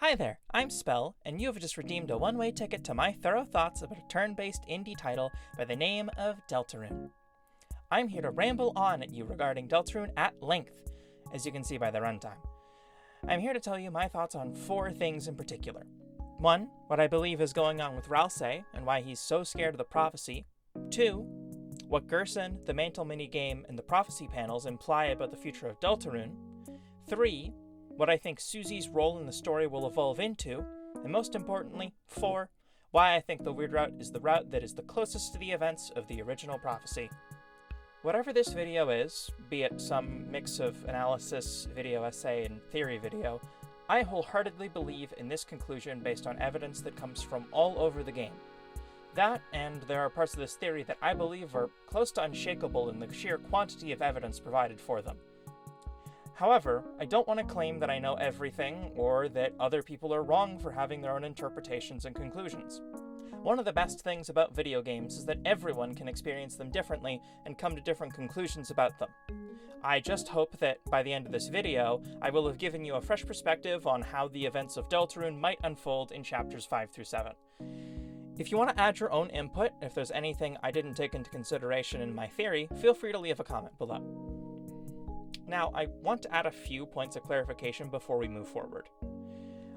Hi there, I'm Spell, and you have just redeemed a one-way ticket to my thorough thoughts about a turn-based indie title by the name of Deltarune. I'm here to ramble on at you regarding Deltarune at length, as you can see by the runtime. I'm here to tell you my thoughts on 4 things in particular. 1, what I believe is going on with Ralsei, and why he's so scared of the prophecy. 2, what Gerson, the mantle minigame, and the prophecy panels imply about the future of Deltarune. 3, what I think Susie's role in the story will evolve into, and most importantly, 4, why I think the weird route is the route that is the closest to the events of the original prophecy. Whatever this video is, be it some mix of analysis, video essay, and theory video, I wholeheartedly believe in this conclusion based on evidence that comes from all over the game. That, and there are parts of this theory that I believe are close to unshakable in the sheer quantity of evidence provided for them. However, I don't want to claim that I know everything, or that other people are wrong for having their own interpretations and conclusions. One of the best things about video games is that everyone can experience them differently and come to different conclusions about them. I just hope that, by the end of this video, I will have given you a fresh perspective on how the events of Deltarune might unfold in chapters 5 through 7. If you want to add your own input, if there's anything I didn't take into consideration in my theory, feel free to leave a comment below. Now, I want to add a few points of clarification before we move forward.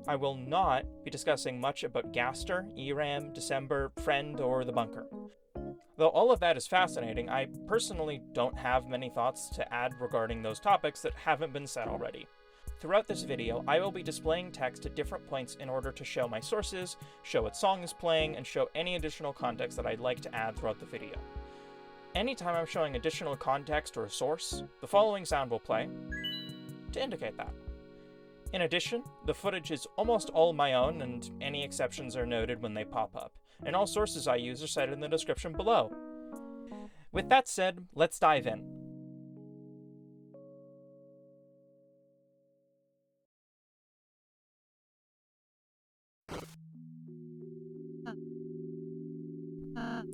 I will not be discussing much about Gaster, ERAM, December, Friend, or the Bunker. Though all of that is fascinating, I personally don't have many thoughts to add regarding those topics that haven't been said already. Throughout this video, I will be displaying text at different points in order to show my sources, show what song is playing, and show any additional context that I'd like to add throughout the video. Anytime I'm showing additional context or a source, the following sound will play to indicate that. In addition, the footage is almost all my own, and any exceptions are noted when they pop up, and all sources I use are cited in the description below. With that said, let's dive in.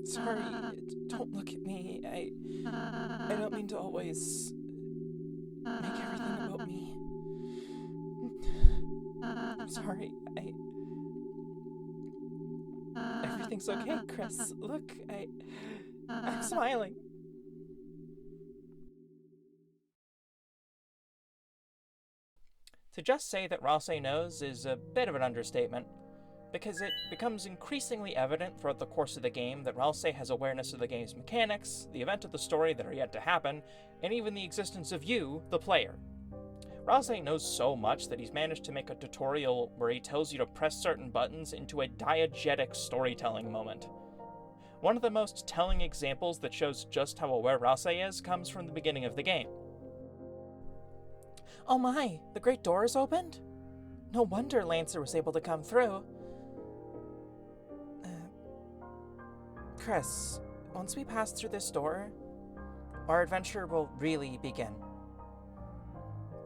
Sorry, don't look at me. I don't mean to always make everything about me. I'm sorry, everything's okay, Chris. Look, I'm smiling. To just say that Ralsei Knows is a bit of an understatement, because it becomes increasingly evident throughout the course of the game that Ralsei has awareness of the game's mechanics, the event of the story that are yet to happen, and even the existence of you, the player. Ralsei knows so much that he's managed to make a tutorial where he tells you to press certain buttons into a diegetic storytelling moment. One of the most telling examples that shows just how aware Ralsei is comes from the beginning of the game. Oh my, the great door is opened? No wonder Lancer was able to come through. Chris, once we pass through this door, our adventure will really begin.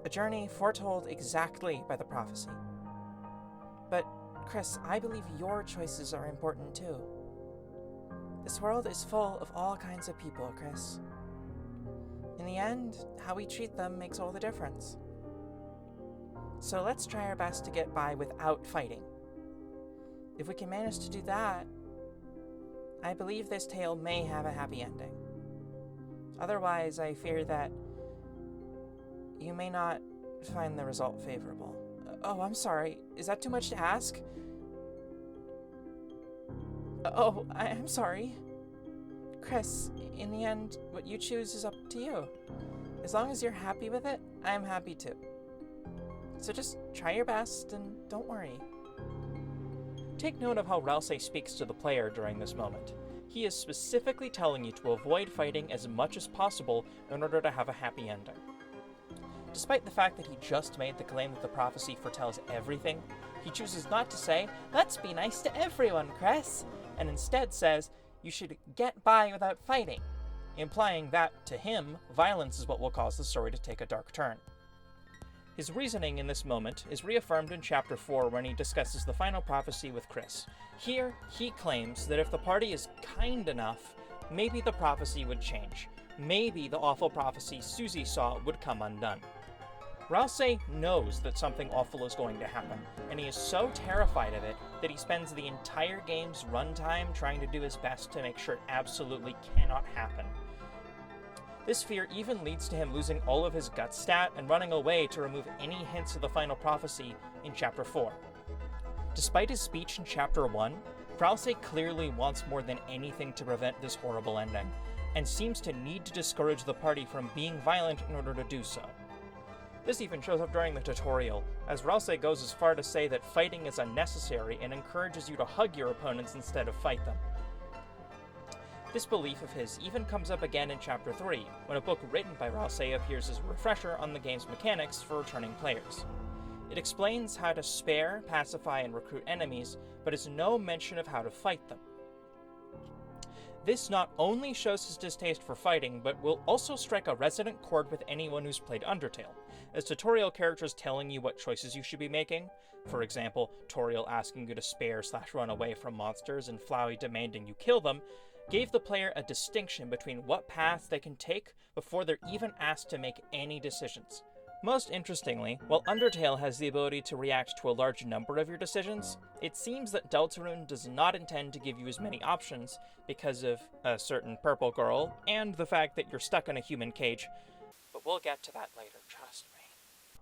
A journey foretold exactly by the prophecy. But, Chris, I believe your choices are important too. This world is full of all kinds of people, Chris. In the end, how we treat them makes all the difference. So let's try our best to get by without fighting. If we can manage to do that, I believe this tale may have a happy ending. Otherwise, I fear that you may not find the result favorable. Oh, I'm sorry. Is that too much to ask? Oh, I'm sorry. Chris, in the end, what you choose is up to you. As long as you're happy with it, I'm happy too. So just try your best and don't worry. Take note of how Ralsei speaks to the player during this moment. He is specifically telling you to avoid fighting as much as possible in order to have a happy ending. Despite the fact that he just made the claim that the prophecy foretells everything, he chooses not to say, "Let's be nice to everyone, Chris," and instead says, "You should get by without fighting," implying that, to him, violence is what will cause the story to take a dark turn. His reasoning in this moment is reaffirmed in Chapter 4 when he discusses the final prophecy with Chris. Here, he claims that if the party is kind enough, maybe the prophecy would change. Maybe the awful prophecy Susie saw would come undone. Ralsei knows that something awful is going to happen, and he is so terrified of it that he spends the entire game's runtime trying to do his best to make sure it absolutely cannot happen. This fear even leads to him losing all of his gut stat and running away to remove any hints of the final prophecy in Chapter 4. Despite his speech in Chapter 1, Ralsei clearly wants more than anything to prevent this horrible ending, and seems to need to discourage the party from being violent in order to do so. This even shows up during the tutorial, as Ralsei goes as far to say that fighting is unnecessary and encourages you to hug your opponents instead of fight them. This belief of his even comes up again in Chapter 3, when a book written by Ralsei appears as a refresher on the game's mechanics for returning players. It explains how to spare, pacify, and recruit enemies, but has no mention of how to fight them. This not only shows his distaste for fighting, but will also strike a resonant chord with anyone who's played Undertale, as tutorial characters telling you what choices you should be making, for example, Toriel asking you to spare/run away from monsters and Flowey demanding you kill them, gave the player a distinction between what paths they can take before they're even asked to make any decisions. Most interestingly, while Undertale has the ability to react to a large number of your decisions, it seems that Deltarune does not intend to give you as many options because of a certain purple girl and the fact that you're stuck in a human cage. But we'll get to that later, trust me.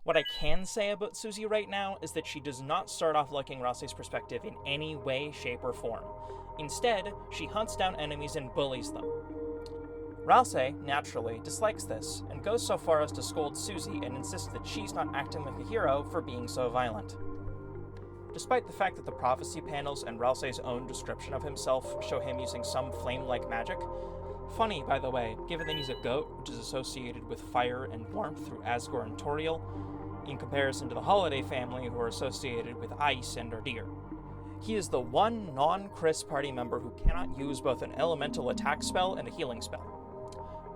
What I can say about Susie right now is that she does not start off liking Ralsei's perspective in any way, shape, or form. Instead, she hunts down enemies and bullies them. Ralsei, naturally, dislikes this, and goes so far as to scold Susie and insists that she's not acting like a hero for being so violent. Despite the fact that the prophecy panels and Ralsei's own description of himself show him using some flame-like magic, funny, by the way, given that he's a goat, which is associated with fire and warmth through Asgore and Toriel, in comparison to the Holiday family who are associated with ice and are deer. He is the one non-Chris party member who cannot use both an elemental attack spell and a healing spell.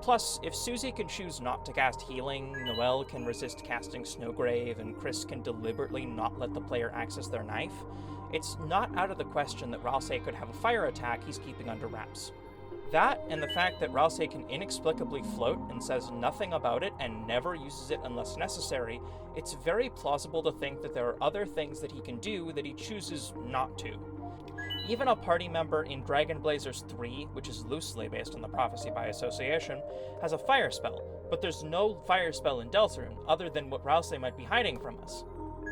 Plus, if Susie can choose not to cast healing, Noelle can resist casting Snowgrave, and Chris can deliberately not let the player access their knife, it's not out of the question that Ralsei could have a fire attack he's keeping under wraps. That, and the fact that Ralsei can inexplicably float and says nothing about it and never uses it unless necessary, it's very plausible to think that there are other things that he can do that he chooses not to. Even a party member in Dragon Blazers 3, which is loosely based on the prophecy by association, has a fire spell, but there's no fire spell in Deltarune other than what Ralsei might be hiding from us.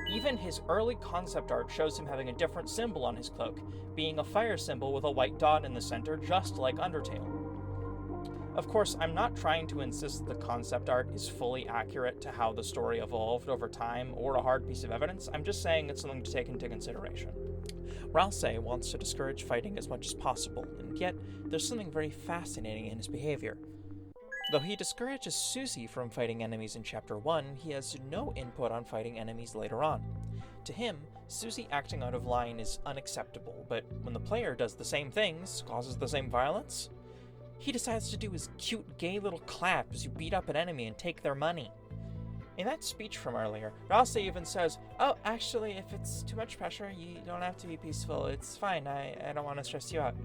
Even his early concept art shows him having a different symbol on his cloak, being a fire symbol with a white dot in the center, just like Undertale. Of course, I'm not trying to insist that the concept art is fully accurate to how the story evolved over time or a hard piece of evidence. I'm just saying it's something to take into consideration. Ralsei wants to discourage fighting as much as possible, and yet there's something very fascinating in his behavior. Though he discourages Susie from fighting enemies in Chapter 1, he has no input on fighting enemies later on. To him, Susie acting out of line is unacceptable, but when the player does the same things, causes the same violence, he decides to do his cute gay little clap as you beat up an enemy and take their money. In that speech from earlier, Ralsei even says, "Oh, actually, if it's too much pressure, you don't have to be peaceful. It's fine. I don't want to stress you out."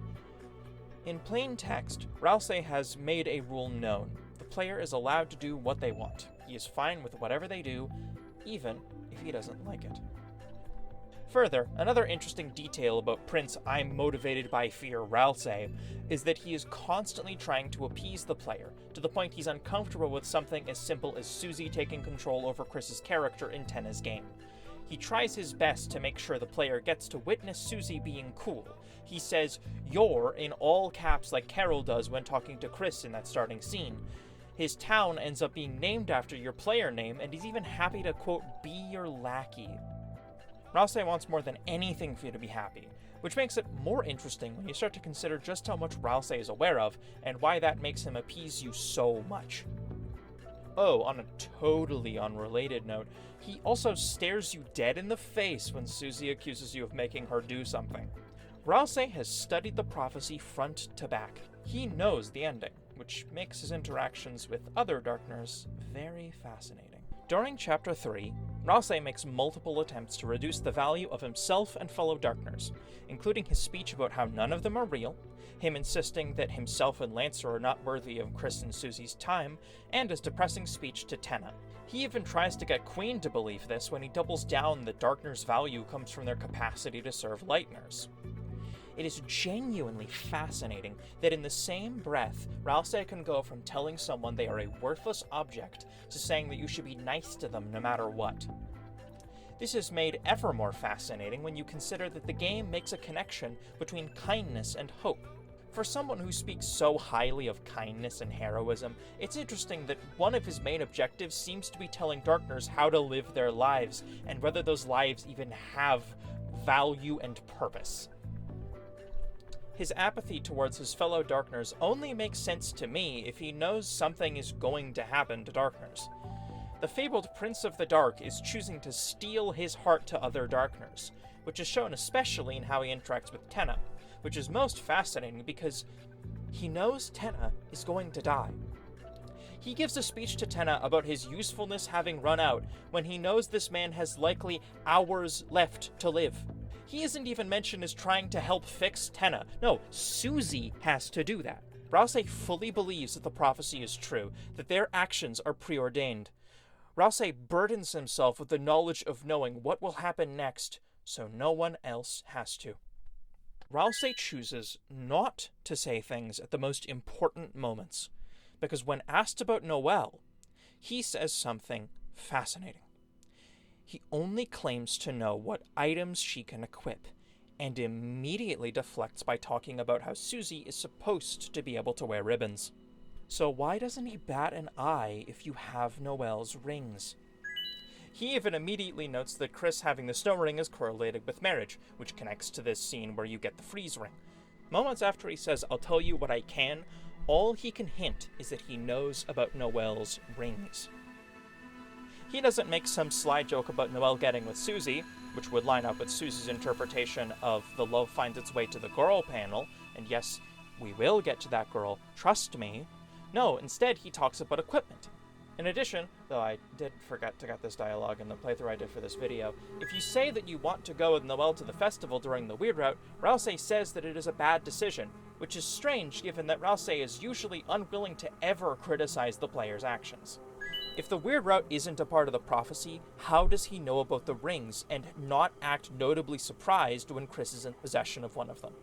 In plain text, Ralsei has made a rule known. The player is allowed to do what they want. He is fine with whatever they do, even if he doesn't like it. Further, another interesting detail about Prince I'm motivated by fear Ralsei is that he is constantly trying to appease the player, to the point he's uncomfortable with something as simple as Susie taking control over Chris's character in Tenna's game. He tries his best to make sure the player gets to witness Susie being cool. He says, "You're," in all caps like Carol does when talking to Chris in that starting scene. His town ends up being named after your player name, and he's even happy to, quote, "be your lackey." Ralsei wants more than anything for you to be happy, which makes it more interesting when you start to consider just how much Ralsei is aware of, and why that makes him appease you so much. Oh, on a totally unrelated note, he also stares you dead in the face when Susie accuses you of making her do something. Ralsei has studied the prophecy front to back. He knows the ending, which makes his interactions with other Darkners very fascinating. During Chapter 3, Ralsei makes multiple attempts to reduce the value of himself and fellow Darkners, including his speech about how none of them are real, him insisting that himself and Lancer are not worthy of Chris and Susie's time, and his depressing speech to Tenna. He even tries to get Queen to believe this when he doubles down that Darkners' value comes from their capacity to serve Lightners. It is genuinely fascinating that in the same breath, Ralsei can go from telling someone they are a worthless object to saying that you should be nice to them no matter what. This is made ever more fascinating when you consider that the game makes a connection between kindness and hope. For someone who speaks so highly of kindness and heroism, it's interesting that one of his main objectives seems to be telling Darkners how to live their lives, and whether those lives even have value and purpose. His apathy towards his fellow Darkners only makes sense to me if he knows something is going to happen to Darkners. The fabled Prince of the Dark is choosing to steal his heart to other Darkners, which is shown especially in how he interacts with Tenna, which is most fascinating because he knows Tenna is going to die. He gives a speech to Tenna about his usefulness having run out when he knows this man has likely hours left to live. He isn't even mentioned as trying to help fix Tenna. No, Susie has to do that. Ralsei fully believes that the prophecy is true, that their actions are preordained. Ralsei burdens himself with the knowledge of knowing what will happen next, so no one else has to. Ralsei chooses not to say things at the most important moments, because when asked about Noelle, he says something fascinating. He only claims to know what items she can equip, and immediately deflects by talking about how Susie is supposed to be able to wear ribbons. So why doesn't he bat an eye if you have Noelle's rings? He even immediately notes that Chris having the snow ring is correlated with marriage, which connects to this scene where you get the freeze ring. Moments after he says, "I'll tell you what I can," all he can hint is that he knows about Noelle's rings. He doesn't make some sly joke about Noelle getting with Susie, which would line up with Susie's interpretation of the love finds its way to the girl panel, and yes, we will get to that girl, trust me. No, instead he talks about equipment. In addition, though I did forget to get this dialogue in the playthrough I did for this video, if you say that you want to go with Noelle to the festival during the Weird Route, Ralsei says that it is a bad decision, which is strange given that Ralsei is usually unwilling to ever criticize the player's actions. If the Weird Route isn't a part of the prophecy, how does he know about the rings and not act notably surprised when Chris is in possession of one of them?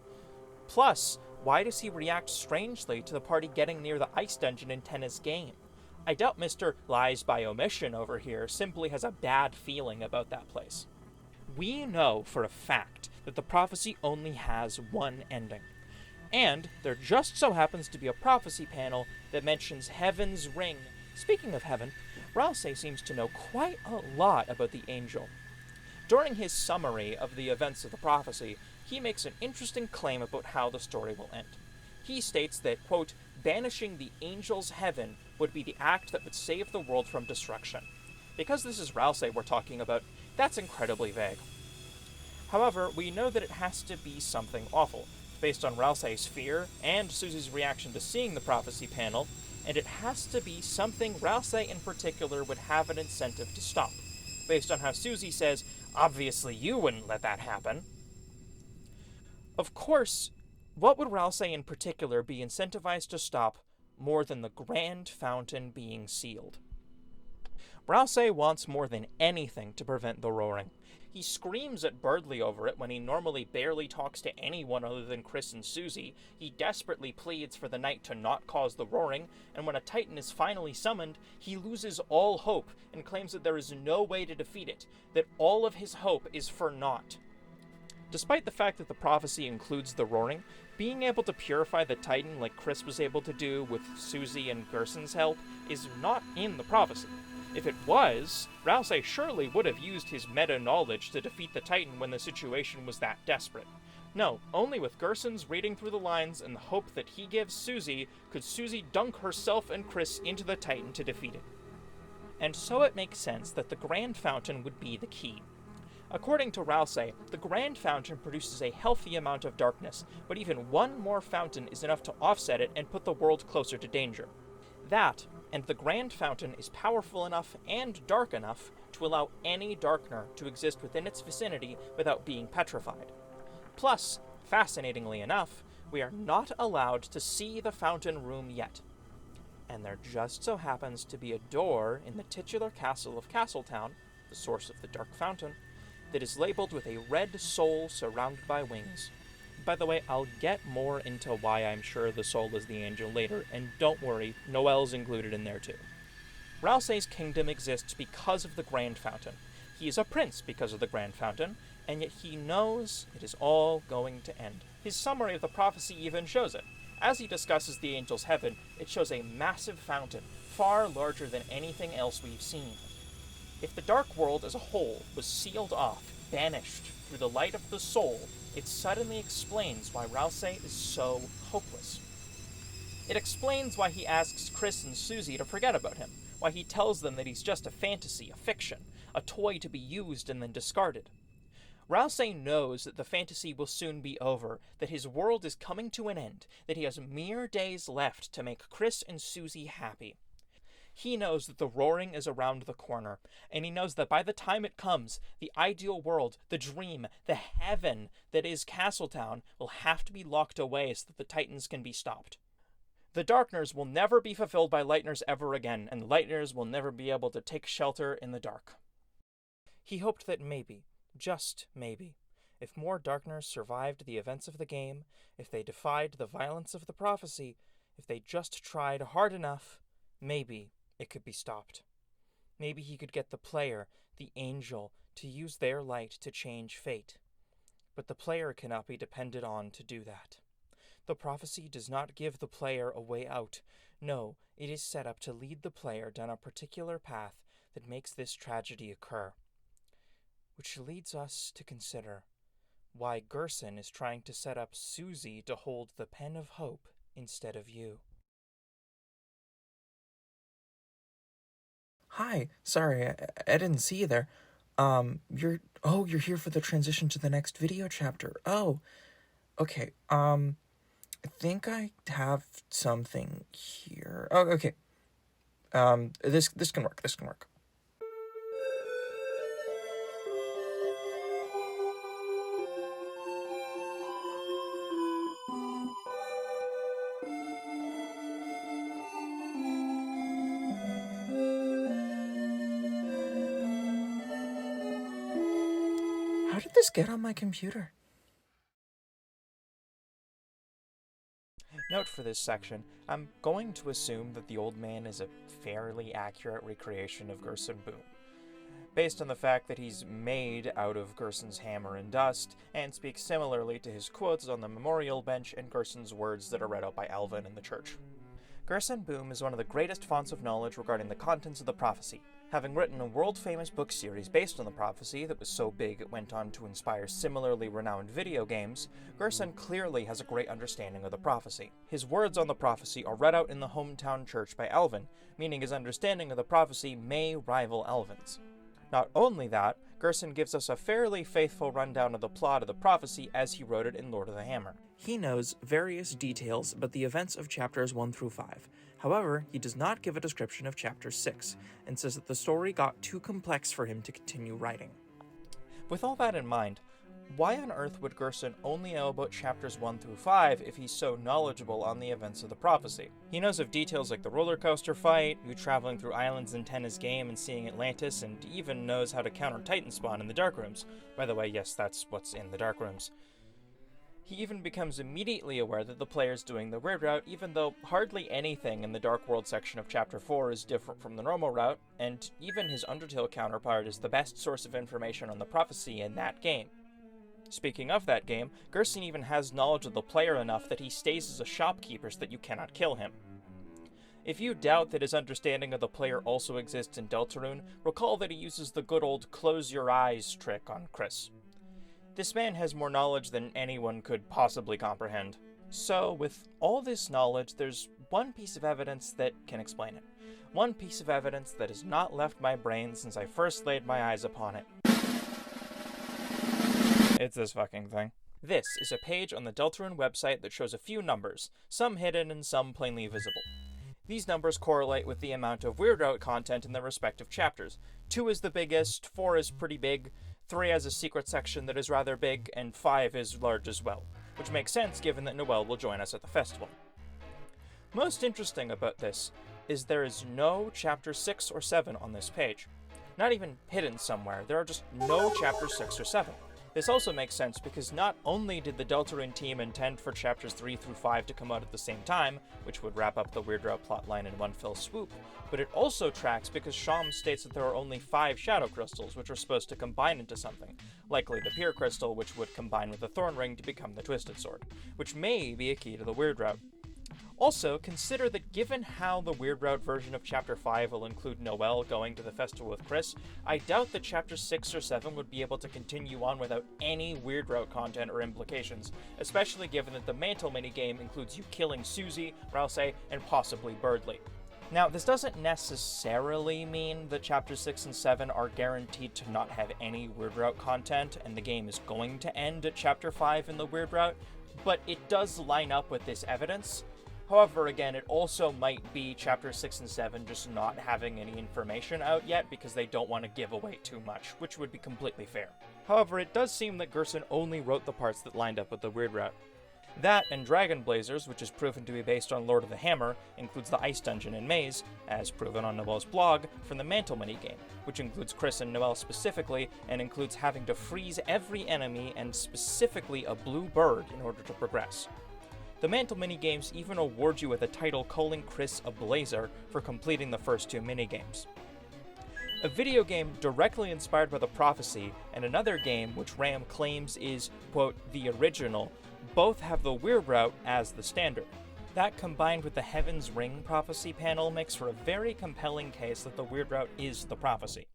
Plus, why does he react strangely to the party getting near the ice dungeon in Tenna's game? I doubt Mr. Lies by Omission over here simply has a bad feeling about that place. We know for a fact that the prophecy only has one ending. And there just so happens to be a prophecy panel that mentions Heaven's Ring. Speaking of heaven, Ralsei seems to know quite a lot about the angel. During his summary of the events of the prophecy, he makes an interesting claim about how the story will end. He states that, quote, banishing the angel's heaven would be the act that would save the world from destruction. Because this is Ralsei we're talking about, that's incredibly vague. However, we know that it has to be something awful, based on Ralsei's fear and Susie's reaction to seeing the prophecy panel, and it has to be something Ralsei in particular would have an incentive to stop, based on how Susie says, obviously you wouldn't let that happen. Of course, what would Ralsei in particular be incentivized to stop more than the Grand Fountain being sealed? Ralsei wants more than anything to prevent the roaring. He screams at Birdley over it when he normally barely talks to anyone other than Chris and Susie. He desperately pleads for the night to not cause the roaring, and when a Titan is finally summoned, he loses all hope and claims that there is no way to defeat it, that all of his hope is for naught. Despite the fact that the prophecy includes the roaring, being able to purify the Titan like Chris was able to do with Susie and Gerson's help is not in the prophecy. If it was, Ralsei surely would have used his meta-knowledge to defeat the Titan when the situation was that desperate. No, only with Gerson's reading through the lines and the hope that he gives Susie could Susie dunk herself and Chris into the Titan to defeat it. And so it makes sense that the Grand Fountain would be the key. According to Ralsei, the Grand Fountain produces a healthy amount of darkness, but even one more fountain is enough to offset it and put the world closer to danger. That, and the Grand Fountain is powerful enough and dark enough to allow any Darkner to exist within its vicinity without being petrified. Plus, fascinatingly enough, we are not allowed to see the fountain room yet. And there just so happens to be a door in the titular castle of Castletown, the source of the Dark Fountain, that is labeled with a red soul surrounded by wings. By the way, I'll get more into why I'm sure the soul is the angel later, and don't worry, Noel's included in there too. Ralsei's kingdom exists because of the Grand Fountain. He is a prince because of the Grand Fountain, and yet he knows it is all going to end. His summary of the prophecy even shows it. As he discusses the angel's heaven, it shows a massive fountain, far larger than anything else we've seen. If the dark world as a whole was sealed off, banished through the light of the soul, it suddenly explains why Ralsei is so hopeless. It explains why he asks Chris and Susie to forget about him, why he tells them that he's just a fantasy, a fiction, a toy to be used and then discarded. Ralsei knows that the fantasy will soon be over, that his world is coming to an end, that he has mere days left to make Chris and Susie happy. He knows that the roaring is around the corner, and he knows that by the time it comes, the ideal world, the dream, the heaven that is Castletown will have to be locked away so that the Titans can be stopped. The Darkners will never be fulfilled by Lightners ever again, and the Lightners will never be able to take shelter in the dark. He hoped that maybe, just maybe, if more Darkners survived the events of the game, if they defied the violence of the prophecy, if they just tried hard enough, maybe it could be stopped. Maybe he could get the player, the angel, to use their light to change fate. But the player cannot be depended on to do that. The prophecy does not give the player a way out. No, it is set up to lead the player down a particular path that makes this tragedy occur. Which leads us to consider why Gerson is trying to set up Susie to hold the pen of hope instead of you. Hi, sorry, I didn't see you there. You're here for the transition to the next video chapter. Oh, okay, I think I have something here. Oh, okay. This can work. How did this get on my computer? Note for this section, I'm going to assume that the old man is a fairly accurate recreation of Gerson Boom, based on the fact that he's made out of Gerson's hammer and dust, and speaks similarly to his quotes on the memorial bench and Gerson's words that are read out by Alvin in the church. Gerson Boom is one of the greatest fonts of knowledge regarding the contents of the prophecy. Having written a world-famous book series based on the prophecy that was so big it went on to inspire similarly renowned video games, Gerson clearly has a great understanding of the prophecy. His words on the prophecy are read out in the hometown church by Alvin, meaning his understanding of the prophecy may rival Alvin's. Not only that, Gerson gives us a fairly faithful rundown of the plot of the prophecy as he wrote it in Lord of the Hammer. He knows various details about the events of chapters 1 through 5. However, he does not give a description of chapter 6, and says that the story got too complex for him to continue writing. With all that in mind, why on earth would Gerson only know about chapters 1 through 5 if he's so knowledgeable on the events of the prophecy? He knows of details like the roller coaster fight, you traveling through islands in Tenna's game and seeing Atlantis, and even knows how to counter Titan spawn in the Dark Rooms. By the way, yes, that's what's in the Dark Rooms. He even becomes immediately aware that the player's doing the weird route, even though hardly anything in the Dark World section of Chapter 4 is different from the normal route, and even his Undertale counterpart is the best source of information on the prophecy in that game. Speaking of that game, Gerson even has knowledge of the player enough that he stays as a shopkeeper so that you cannot kill him. If you doubt that his understanding of the player also exists in Deltarune, recall that he uses the good old close your eyes trick on Chris. This man has more knowledge than anyone could possibly comprehend. So, with all this knowledge, there's one piece of evidence that can explain it. One piece of evidence that has not left my brain since I first laid my eyes upon it. It's this fucking thing. This is a page on the Deltarune website that shows a few numbers, some hidden and some plainly visible. These numbers correlate with the amount of Weird Route content in the respective chapters. 2 is the biggest, 4 is pretty big, 3 has a secret section that is rather big, and 5 is large as well, which makes sense given that Noelle will join us at the festival. Most interesting about this is there is no chapter 6 or 7 on this page. Not even hidden somewhere, there are just no chapters 6 or 7. This also makes sense because not only did the Deltarune team intend for chapters 3 through 5 to come out at the same time, which would wrap up the Weird Route plotline in one fell swoop, but it also tracks because Sham states that there are only 5 Shadow Crystals, which are supposed to combine into something, likely the Pure Crystal, which would combine with the Thorn Ring to become the Twisted Sword, which may be a key to the Weird Route. Also, consider that given how the Weird Route version of Chapter 5 will include Noelle going to the festival with Chris, I doubt that Chapter 6 or 7 would be able to continue on without any Weird Route content or implications, especially given that the Mantle minigame includes you killing Susie, Ralsei, and possibly Birdly. Now, this doesn't necessarily mean that Chapters 6 and 7 are guaranteed to not have any Weird Route content, and the game is going to end at Chapter 5 in the Weird Route, but it does line up with this evidence. However, again, it also might be Chapter 6 and 7 just not having any information out yet because they don't want to give away too much, which would be completely fair. However, it does seem that Gerson only wrote the parts that lined up with the Weird Route. That and Dragon Blazers, which is proven to be based on Lord of the Hammer, includes the Ice Dungeon and Maze, as proven on Noelle's blog, from the Mantle minigame, which includes Chris and Noelle specifically, and includes having to freeze every enemy and specifically a blue bird in order to progress. The Mantle minigames even award you with a title calling Chris a Blazer for completing the first 2 minigames. A video game directly inspired by the prophecy, and another game which Ram claims is, quote, the original, both have the Weird Route as the standard. That combined with the Heaven's Ring prophecy panel makes for a very compelling case that the Weird Route is the prophecy.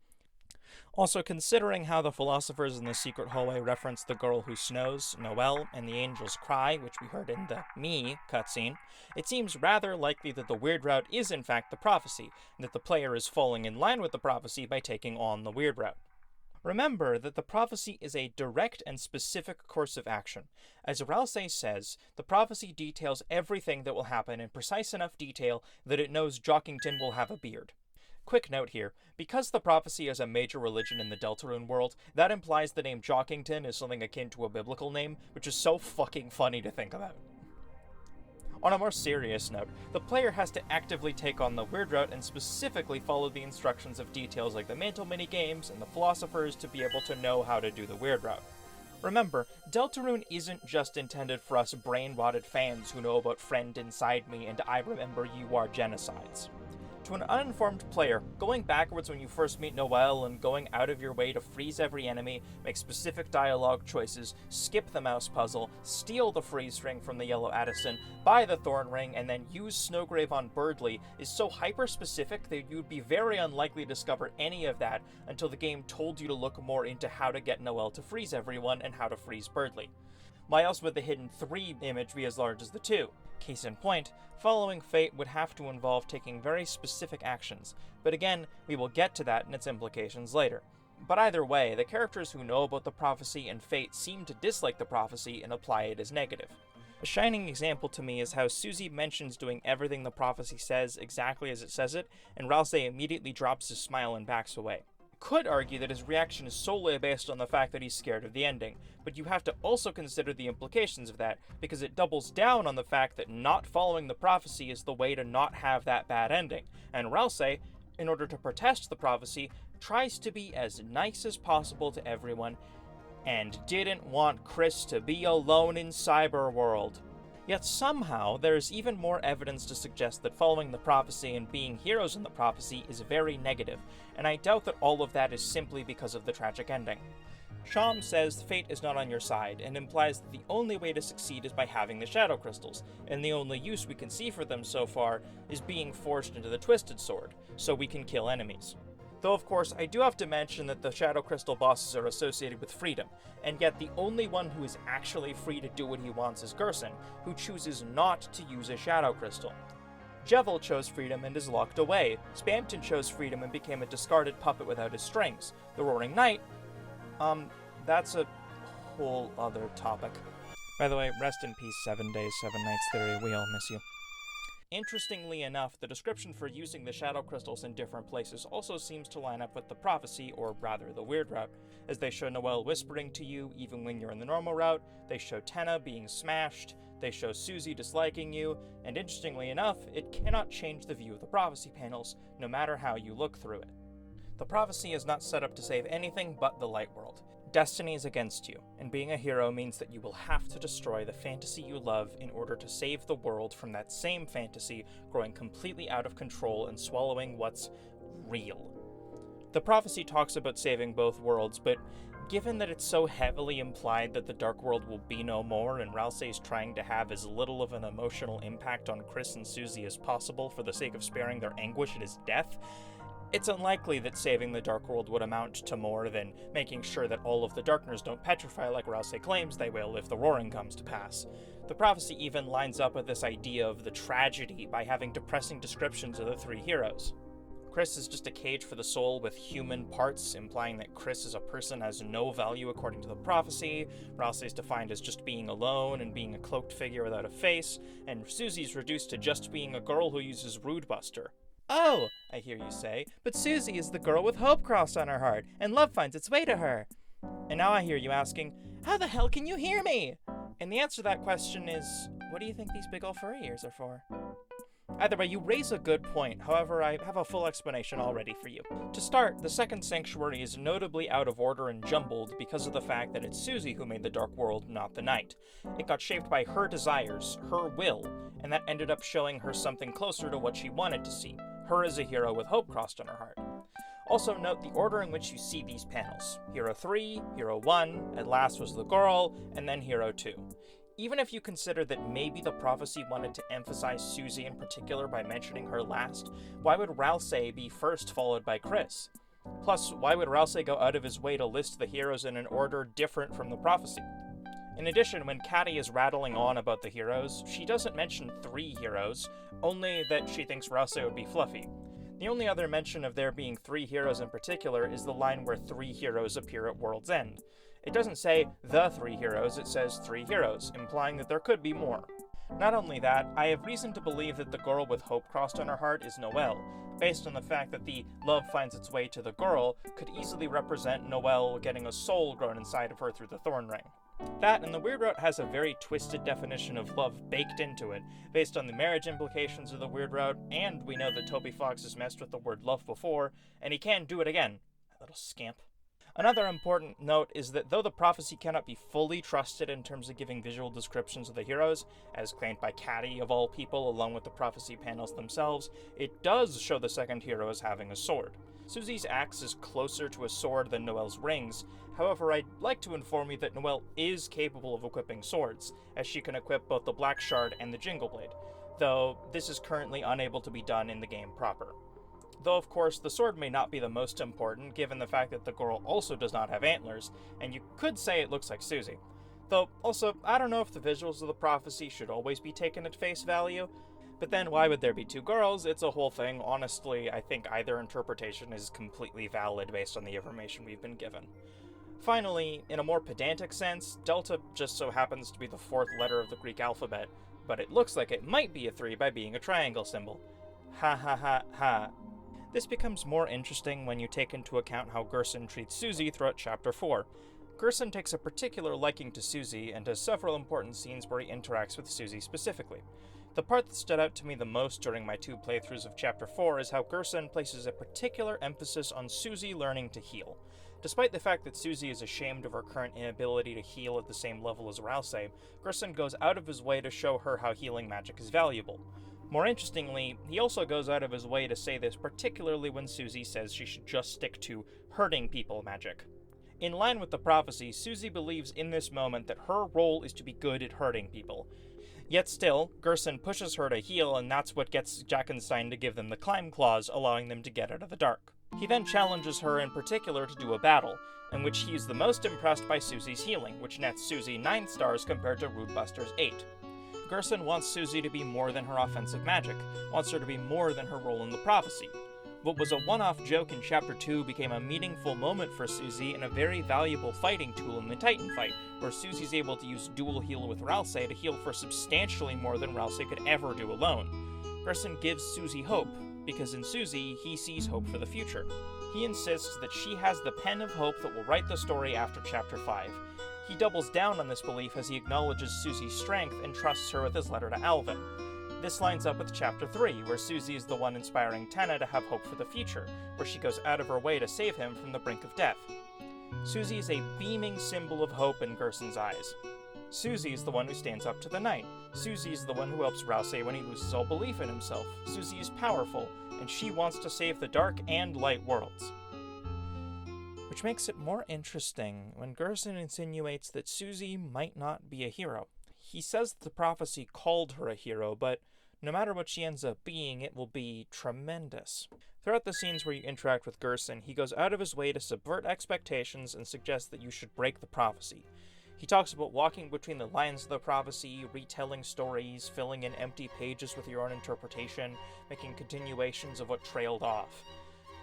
Also, considering how the philosophers in the secret hallway reference the girl who snows, Noelle, and the angel's cry, which we heard in the Me cutscene, it seems rather likely that the Weird Route is in fact the prophecy, and that the player is falling in line with the prophecy by taking on the Weird Route. Remember that the prophecy is a direct and specific course of action. As Ralsei says, the prophecy details everything that will happen in precise enough detail that it knows Jockington will have a beard. Quick note here, because the prophecy is a major religion in the Deltarune world, that implies the name Jockington is something akin to a biblical name, which is so fucking funny to think about. On a more serious note, the player has to actively take on the Weird Route and specifically follow the instructions of details like the Mantle minigames and the philosophers to be able to know how to do the Weird Route. Remember, Deltarune isn't just intended for us brain-rotted fans who know about Friend Inside Me and I Remember You Are genocides. To an uninformed player, going backwards when you first meet Noelle and going out of your way to freeze every enemy, make specific dialogue choices, skip the mouse puzzle, steal the freeze ring from the yellow Addison, buy the thorn ring, and then use Snowgrave on Birdly is so hyper-specific that you'd be very unlikely to discover any of that until the game told you to look more into how to get Noelle to freeze everyone and how to freeze Birdly. Why else would the hidden 3 image be as large as the 2? Case in point, following Fate would have to involve taking very specific actions, but again, we will get to that and its implications later. But either way, the characters who know about the prophecy and Fate seem to dislike the prophecy and apply it as negative. A shining example to me is how Susie mentions doing everything the prophecy says exactly as it says it, and Ralsei immediately drops his smile and backs away. Could argue that his reaction is solely based on the fact that he's scared of the ending, but you have to also consider the implications of that, because it doubles down on the fact that not following the prophecy is the way to not have that bad ending, and Ralsei, in order to protest the prophecy, tries to be as nice as possible to everyone, and didn't want Chris to be alone in Cyberworld. Yet somehow, there is even more evidence to suggest that following the prophecy and being heroes in the prophecy is very negative, and I doubt that all of that is simply because of the tragic ending. Sham says fate is not on your side, and implies that the only way to succeed is by having the Shadow Crystals, and the only use we can see for them so far is being forged into the Twisted Sword, so we can kill enemies. Though of course, I do have to mention that the Shadow Crystal bosses are associated with freedom, and yet the only one who is actually free to do what he wants is Gerson, who chooses not to use a Shadow Crystal. Jevel chose freedom and is locked away. Spamton chose freedom and became a discarded puppet without his strings. The Roaring Knight, that's a whole other topic. By the way, rest in peace, 7 Days, 7 Nights Theory, we all miss you. interestingly enough, the description for using the shadow crystals in different places also seems to line up with the prophecy, or rather the weird route, as they show Noelle whispering to you even when you're in the normal route, they show Tenna being smashed, they show Susie disliking you, and interestingly enough, it cannot change the view of the prophecy panels, no matter how you look through it. The prophecy is not set up to save anything but the light world. Destiny is against you, and being a hero means that you will have to destroy the fantasy you love in order to save the world from that same fantasy growing completely out of control and swallowing what's real. The prophecy talks about saving both worlds, but given that it's so heavily implied that the Dark World will be no more and Ralsei's trying to have as little of an emotional impact on Chris and Susie as possible for the sake of sparing their anguish at his death, it's unlikely that saving the Dark World would amount to more than making sure that all of the Darkners don't petrify like Ralsei claims they will if the Roaring comes to pass. The prophecy even lines up with this idea of the tragedy by having depressing descriptions of the three heroes. Chris is just a cage for the soul with human parts, implying that Chris as a person has no value according to the prophecy. Ralsei is defined as just being alone and being a cloaked figure without a face, and Susie's reduced to just being a girl who uses Rude Buster. Oh, I hear you say, but Susie is the girl with hope crossed on her heart, and love finds its way to her. And now I hear you asking, how the hell can you hear me? And the answer to that question is, what do you think these big ol' furry ears are for? Either way, you raise a good point, however, I have a full explanation all ready for you. To start, the second sanctuary is notably out of order and jumbled because of the fact that it's Susie who made the Dark World, not the Night. It got shaped by her desires, her will, and that ended up showing her something closer to what she wanted to see. Her as a hero with hope crossed on her heart. Also note the order in which you see these panels. Hero 3, Hero 1, at last was the girl, and then Hero 2. Even if you consider that maybe the prophecy wanted to emphasize Susie in particular by mentioning her last, why would Ralsei be first followed by Chris? Plus, why would Ralsei go out of his way to list the heroes in an order different from the prophecy? In addition, when Caddy is rattling on about the heroes, she doesn't mention 3 heroes, only that she thinks Ralsei would be fluffy. The only other mention of there being 3 heroes in particular is the line where 3 heroes appear at World's End. It doesn't say the 3 heroes, it says 3 heroes, implying that there could be more. Not only that, I have reason to believe that the girl with hope crossed on her heart is Noelle, based on the fact that the love finds its way to the girl could easily represent Noelle getting a soul grown inside of her through the thorn ring. That and the Weird Route has a very twisted definition of love baked into it, based on the marriage implications of the Weird Route, and we know that Toby Fox has messed with the word love before, and he can do it again. That little scamp. Another important note is that though the prophecy cannot be fully trusted in terms of giving visual descriptions of the heroes, as claimed by Caddy of all people along with the prophecy panels themselves, it does show the second hero as having a sword. Susie's axe is closer to a sword than Noelle's rings, however I'd like to inform you that Noelle is capable of equipping swords, as she can equip both the Black Shard and the Jingle Blade, though this is currently unable to be done in the game proper. Though, of course, the sword may not be the most important, given the fact that the girl also does not have antlers, and you could say it looks like Susie. Though, also, I don't know if the visuals of the prophecy should always be taken at face value, but then why would there be 2 girls? It's a whole thing. Honestly, I think either interpretation is completely valid based on the information we've been given. Finally, in a more pedantic sense, Delta just so happens to be the 4th letter of the Greek alphabet, but it looks like it might be a 3 by being a triangle symbol. Ha ha ha ha. This becomes more interesting when you take into account how Gerson treats Susie throughout Chapter 4. Gerson takes a particular liking to Susie and has several important scenes where he interacts with Susie specifically. The part that stood out to me the most during my 2 playthroughs of Chapter 4 is how Gerson places a particular emphasis on Susie learning to heal. Despite the fact that Susie is ashamed of her current inability to heal at the same level as Ralsei, Gerson goes out of his way to show her how healing magic is valuable. More interestingly, he also goes out of his way to say this particularly when Susie says she should just stick to hurting people magic. In line with the prophecy, Susie believes in this moment that her role is to be good at hurting people. Yet still, Gerson pushes her to heal, and that's what gets Jackenstein to give them the climb clause, allowing them to get out of the dark. He then challenges her in particular to do a battle, in which he is the most impressed by Susie's healing, which nets Susie 9 stars compared to Rude Buster's 8. Gerson wants Susie to be more than her offensive magic, wants her to be more than her role in the prophecy. What was a one-off joke in Chapter 2 became a meaningful moment for Susie and a very valuable fighting tool in the Titan fight, where Susie's able to use dual heal with Ralsei to heal for substantially more than Ralsei could ever do alone. Gerson gives Susie hope, because in Susie, he sees hope for the future. He insists that she has the pen of hope that will write the story after Chapter 5. He doubles down on this belief as he acknowledges Susie's strength and trusts her with his letter to Alvin. This lines up with Chapter 3, where Susie is the one inspiring Tenna to have hope for the future, where she goes out of her way to save him from the brink of death. Susie is a beaming symbol of hope in Gerson's eyes. Susie is the one who stands up to the night. Susie is the one who helps Ralsei when he loses all belief in himself. Susie is powerful, and she wants to save the dark and light worlds. Which makes it more interesting when Gerson insinuates that Susie might not be a hero. He says that the prophecy called her a hero, but no matter what she ends up being, it will be tremendous. Throughout the scenes where you interact with Gerson, he goes out of his way to subvert expectations and suggest that you should break the prophecy. He talks about walking between the lines of the prophecy, retelling stories, filling in empty pages with your own interpretation, making continuations of what trailed off.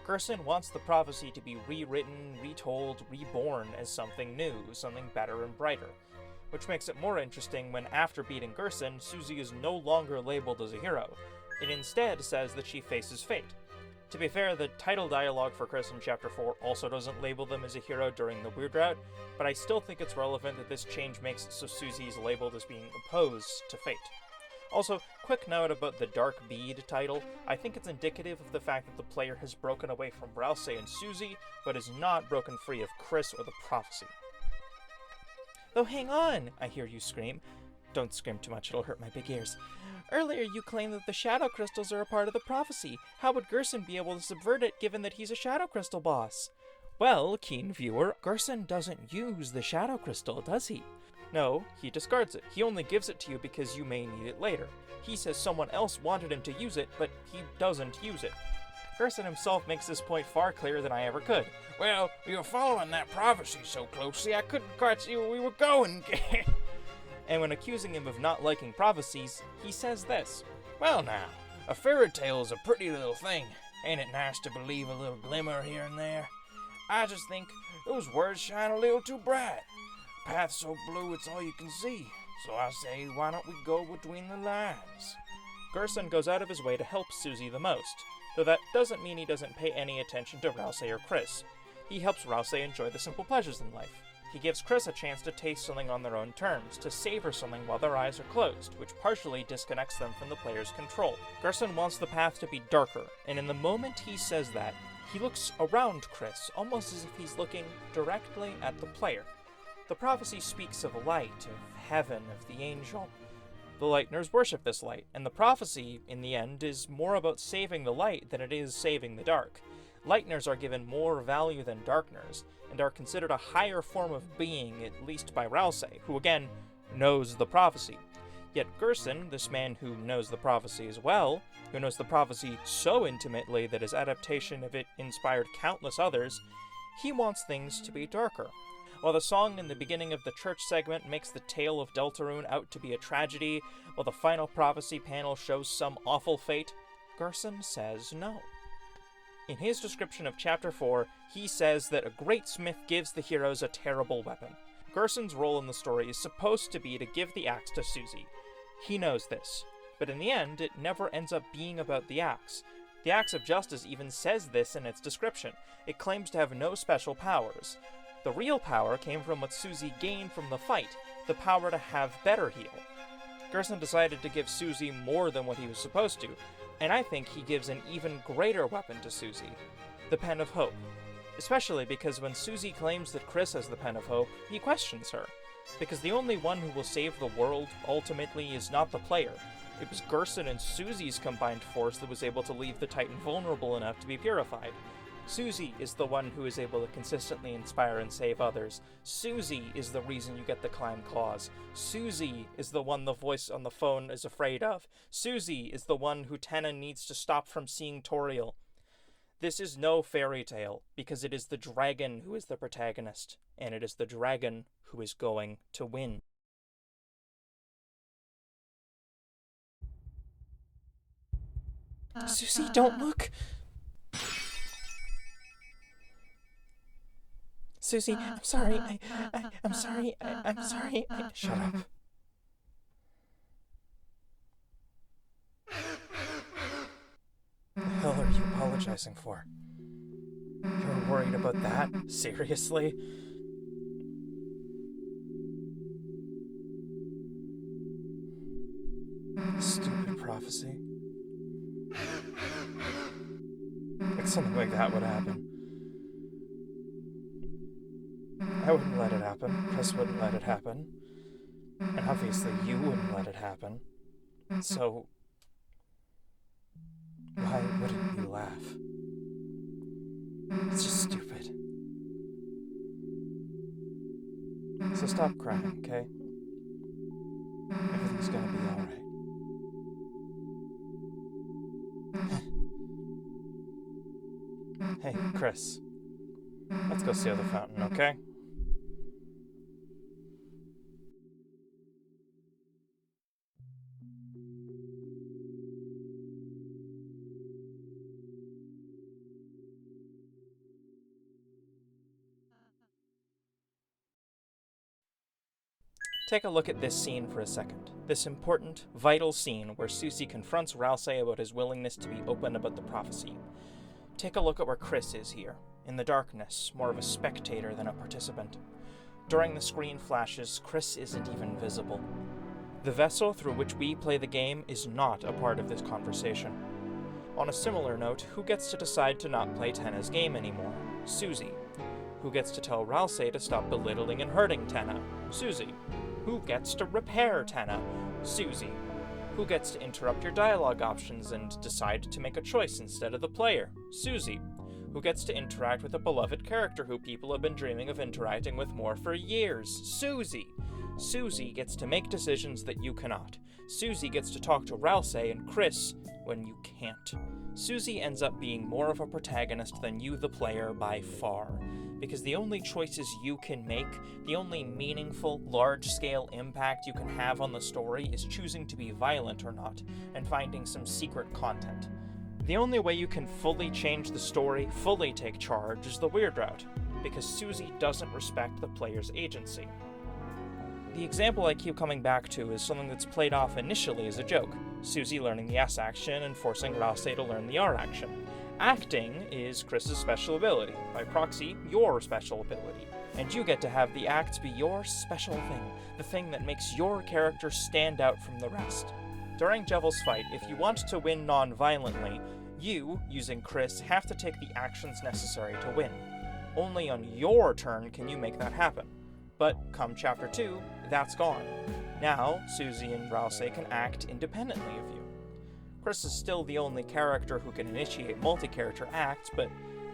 Gerson wants the prophecy to be rewritten, retold, reborn as something new, something better and brighter. Which makes it more interesting when, after beating Gerson, Susie is no longer labeled as a hero. It instead says that she faces fate. To be fair, the title dialogue for Chris in Chapter 4 also doesn't label them as a hero during the Weird Route, but I still think it's relevant that this change makes it so Susie is labeled as being opposed to fate. Also, quick note about the Dark Bead title. I think it's indicative of the fact that the player has broken away from Ralsei and Susie, but is not broken free of Chris or the prophecy. Though hang on, I hear you scream. Don't scream too much, it'll hurt my big ears. Earlier you claimed that the shadow crystals are a part of the prophecy. How would Gerson be able to subvert it given that he's a shadow crystal boss? Well, keen viewer, Gerson doesn't use the shadow crystal, does he? No, he discards it. He only gives it to you because you may need it later. He says someone else wanted him to use it, but he doesn't use it. Gerson himself makes this point far clearer than I ever could. Well, we were following that prophecy so closely I couldn't quite see where we were going. And when accusing him of not liking prophecies, he says this. Well now, a fairy tale is a pretty little thing. Ain't it nice to believe a little glimmer here and there? I just think those words shine a little too bright. Path so blue it's all you can see. So I say, why don't we go between the lines? Gerson goes out of his way to help Susie the most, though that doesn't mean he doesn't pay any attention to Ralsei or Chris. He helps Ralsei enjoy the simple pleasures in life. He gives Chris a chance to taste something on their own terms, to savor something while their eyes are closed, which partially disconnects them from the player's control. Gerson wants the path to be darker, and in the moment he says that, he looks around Chris, almost as if he's looking directly at the player. The prophecy speaks of light, of heaven, of the angel. The Lightners worship this light, and the prophecy, in the end, is more about saving the light than it is saving the dark. Lightners are given more value than Darkners, and are considered a higher form of being, at least by Ralsei, who again knows the prophecy. Yet Gerson, this man who knows the prophecy as well, who knows the prophecy so intimately that his adaptation of it inspired countless others, he wants things to be darker. While the song in the beginning of the church segment makes the tale of Deltarune out to be a tragedy, while the final prophecy panel shows some awful fate, Gerson says no. In his description of Chapter 4, he says that a great smith gives the heroes a terrible weapon. Gerson's role in the story is supposed to be to give the axe to Susie. He knows this, but in the end, it never ends up being about the axe. The Axe of Justice even says this in its description. It claims to have no special powers. The real power came from what Susie gained from the fight, the power to have better heal. Gerson decided to give Susie more than what he was supposed to, and I think he gives an even greater weapon to Susie, the Pen of Hope. Especially because when Susie claims that Chris has the Pen of Hope, he questions her. Because the only one who will save the world, ultimately, is not the player. It was Gerson and Susie's combined force that was able to leave the Titan vulnerable enough to be purified. Susie is the one who is able to consistently inspire and save others. Susie is the reason you get the climb clause. Susie is the one the voice on the phone is afraid of. Susie is the one who Tenna needs to stop from seeing Toriel. This is no fairy tale, because it is the dragon who is the protagonist, and it is the dragon who is going to win. Susie, don't look! Susie, I'm sorry, I'm sorry, I'm sorry, shut up. hell are you apologizing for? You're worried about that? Seriously? Stupid prophecy. Like something like that would happen. I wouldn't let it happen. Chris wouldn't let it happen. And obviously you wouldn't let it happen. So, why wouldn't you laugh? It's just stupid. So stop crying, okay? Everything's gonna be alright. Hey, Chris. Let's go see the fountain, okay? Take a look at this scene for a second. This important, vital scene where Susie confronts Ralsei about his willingness to be open about the prophecy. Take a look at where Chris is here. In the darkness, more of a spectator than a participant. During the screen flashes, Chris isn't even visible. The vessel through which we play the game is not a part of this conversation. On a similar note, who gets to decide to not play Tenna's game anymore? Susie. Who gets to tell Ralsei to stop belittling and hurting Tenna? Susie. Who gets to repair Tenna? Susie. Who gets to interrupt your dialogue options and decide to make a choice instead of the player? Susie. Who gets to interact with a beloved character who people have been dreaming of interacting with more for years? Susie. Susie gets to make decisions that you cannot. Susie gets to talk to Ralsei and Chris when you can't. Susie ends up being more of a protagonist than you, the player, by far. Because the only choices you can make, the only meaningful, large-scale impact you can have on the story is choosing to be violent or not, and finding some secret content. The only way you can fully change the story, fully take charge, is the weird route, because Susie doesn't respect the player's agency. The example I keep coming back to is something that's played off initially as a joke, Susie learning the S action and forcing Ralsei to learn the R action. Acting is Chris's special ability, by proxy, your special ability, and you get to have the acts be your special thing, the thing that makes your character stand out from the rest. During Jevil's fight, if you want to win non-violently, you, using Chris, have to take the actions necessary to win. Only on your turn can you make that happen. But come Chapter 2, that's gone. Now, Susie and Ralsei can act independently of you. Chris is still the only character who can initiate multi-character acts, but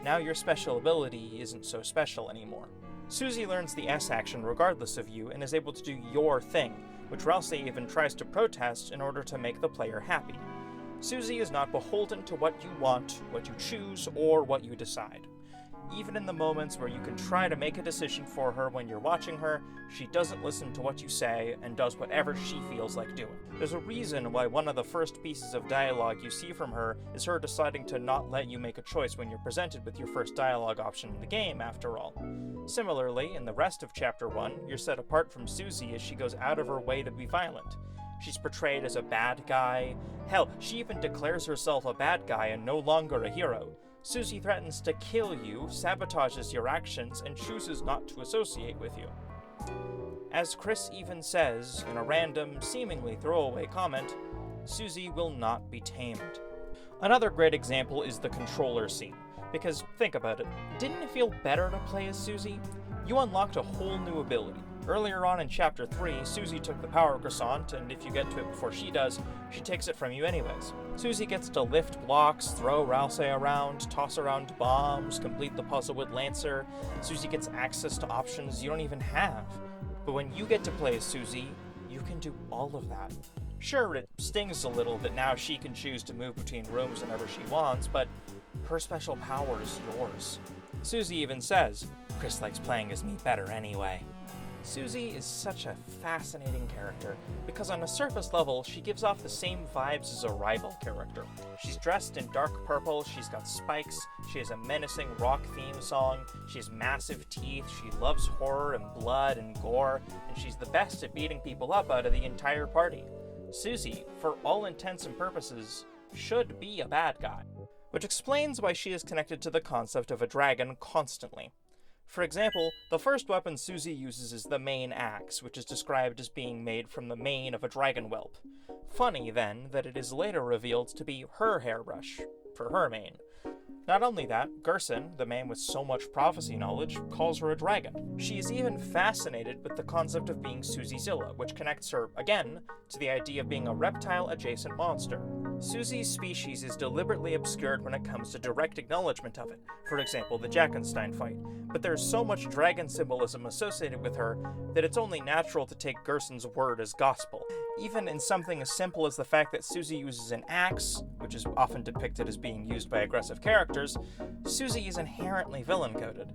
now your special ability isn't so special anymore. Susie learns the S action regardless of you and is able to do your thing, which Ralsei even tries to protest in order to make the player happy. Susie is not beholden to what you want, what you choose, or what you decide. Even in the moments where you can try to make a decision for her when you're watching her, she doesn't listen to what you say and does whatever she feels like doing. There's a reason why one of the first pieces of dialogue you see from her is her deciding to not let you make a choice when you're presented with your first dialogue option in the game, after all. Similarly, in the rest of Chapter 1, you're set apart from Susie as she goes out of her way to be violent. She's portrayed as a bad guy. Hell, she even declares herself a bad guy and no longer a hero. Susie threatens to kill you, sabotages your actions, and chooses not to associate with you. As Chris even says, in a random, seemingly throwaway comment, Susie will not be tamed. Another great example is the controller scene, because think about it, didn't it feel better to play as Susie? You unlocked a whole new ability. Earlier on in Chapter 3, Susie took the power croissant, and if you get to it before she does, she takes it from you anyways. Susie gets to lift blocks, throw Ralsei around, toss around bombs, complete the puzzle with Lancer. Susie gets access to options you don't even have. But when you get to play as Susie, you can do all of that. Sure, it stings a little that now she can choose to move between rooms whenever she wants, but her special power is yours. Susie even says, "Chris likes playing as me better anyway." Susie is such a fascinating character, because on a surface level, she gives off the same vibes as a rival character. She's dressed in dark purple, she's got spikes, she has a menacing rock theme song, she has massive teeth, she loves horror and blood and gore, and she's the best at beating people up out of the entire party. Susie, for all intents and purposes, should be a bad guy. which explains why she is connected to the concept of a dragon constantly. For example, the first weapon Susie uses is the mane axe, which is described as being made from the mane of a dragon whelp. Funny, then, that it is later revealed to be her hairbrush, for her mane. Not only that, Gerson, the man with so much prophecy knowledge, calls her a dragon. She is even fascinated with the concept of being Susie-zilla, which connects her, again, to the idea of being a reptile-adjacent monster. Susie's species is deliberately obscured when it comes to direct acknowledgement of it, for example, the Jackenstein fight, but there's so much dragon symbolism associated with her that it's only natural to take Gerson's word as gospel. Even in something as simple as the fact that Susie uses an axe, which is often depicted as being used by aggressive characters, Susie is inherently villain-coded.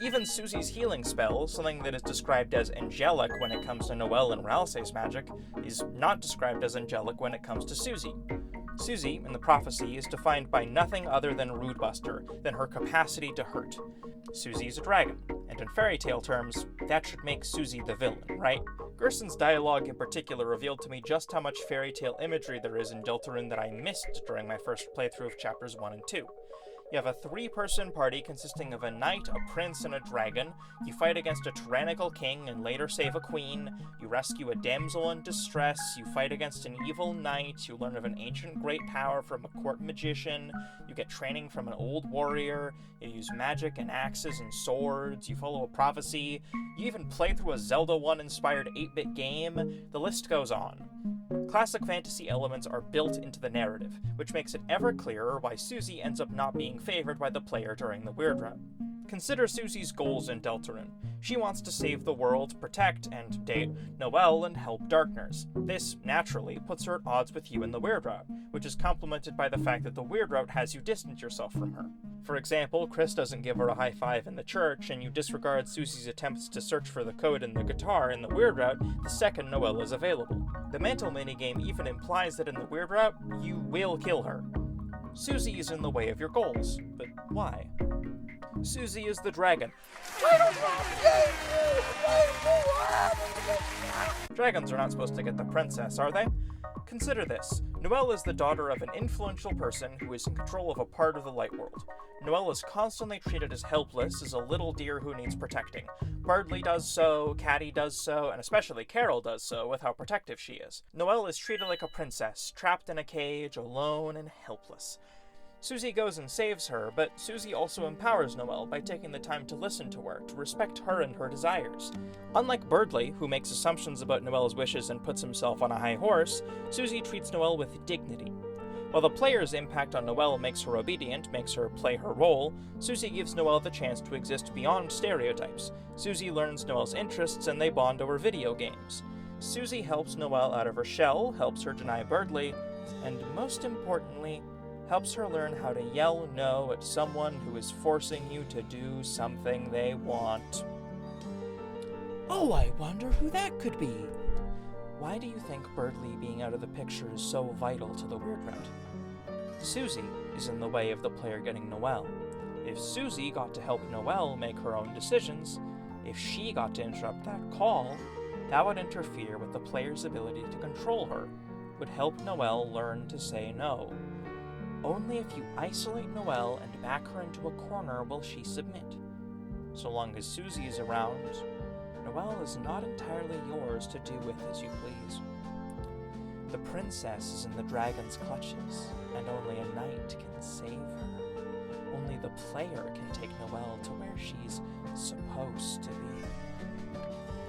Even Susie's healing spell, something that is described as angelic when it comes to Noelle and Ralsei's magic, is not described as angelic when it comes to Susie. Susie, in the prophecy, is defined by nothing other than Rudebuster, than her capacity to hurt. Susie is a dragon, and in fairy tale terms, that should make Susie the villain, right? Gerson's dialogue in particular revealed to me just how much fairy tale imagery there is in Deltarune that I missed during my first playthrough of chapters 1 and 2. You have a 3-person party consisting of a knight, a prince, and a dragon. You fight against a tyrannical king and later save a queen. You rescue a damsel in distress. You fight against an evil knight. You learn of an ancient great power from a court magician. You get training from an old warrior. You use magic and axes and swords. You follow a prophecy. You even play through a Zelda 1-inspired 8-bit game. The list goes on. Classic fantasy elements are built into the narrative, which makes it ever clearer why Susie ends up not being favored by the player during the Weird Run. Consider Susie's goals in Deltarune. She wants to save the world, protect and date Noelle, and help Darkners. This, naturally, puts her at odds with you in the Weird Route, which is complemented by the fact that the Weird Route has you distance yourself from her. For example, Chris doesn't give her a high five in the church, and you disregard Susie's attempts to search for the code in the guitar in the Weird Route the second Noelle is available. The mantle minigame even implies that in the Weird Route, you will kill her. Susie is in the way of your goals, but why? Susie is the dragon. Dragons are not supposed to get the princess, are they? Consider this. Noelle is the daughter of an influential person who is in control of a part of the light world. Noelle is constantly treated as helpless, as a little deer who needs protecting. Bardley does so, Caddy does so, and especially Carol does so with how protective she is. Noelle is treated like a princess, trapped in a cage, alone and helpless. Susie goes and saves her, but Susie also empowers Noelle by taking the time to listen to her, to respect her and her desires. Unlike Bardley, who makes assumptions about Noelle's wishes and puts himself on a high horse, Susie treats Noelle with dignity. While the player's impact on Noelle makes her obedient, makes her play her role, Susie gives Noelle the chance to exist beyond stereotypes. Susie learns Noelle's interests and they bond over video games. Susie helps Noelle out of her shell, helps her deny Bardley, and most importantly, helps her learn how to yell no at someone who is forcing you to do something they want. Oh, I wonder who that could be. Why do you think Bardley being out of the picture is so vital to the Weird Route? Susie is in the way of the player getting Noelle. If Susie got to help Noelle make her own decisions, if she got to interrupt that call, that would interfere with the player's ability to control her, would help Noelle learn to say no. Only if you isolate Noelle and back her into a corner will she submit. So long as Susie is around, Noelle is not entirely yours to do with as you please. The princess is in the dragon's clutches, and only a knight can save her. Only the player can take Noelle to where she's supposed to be.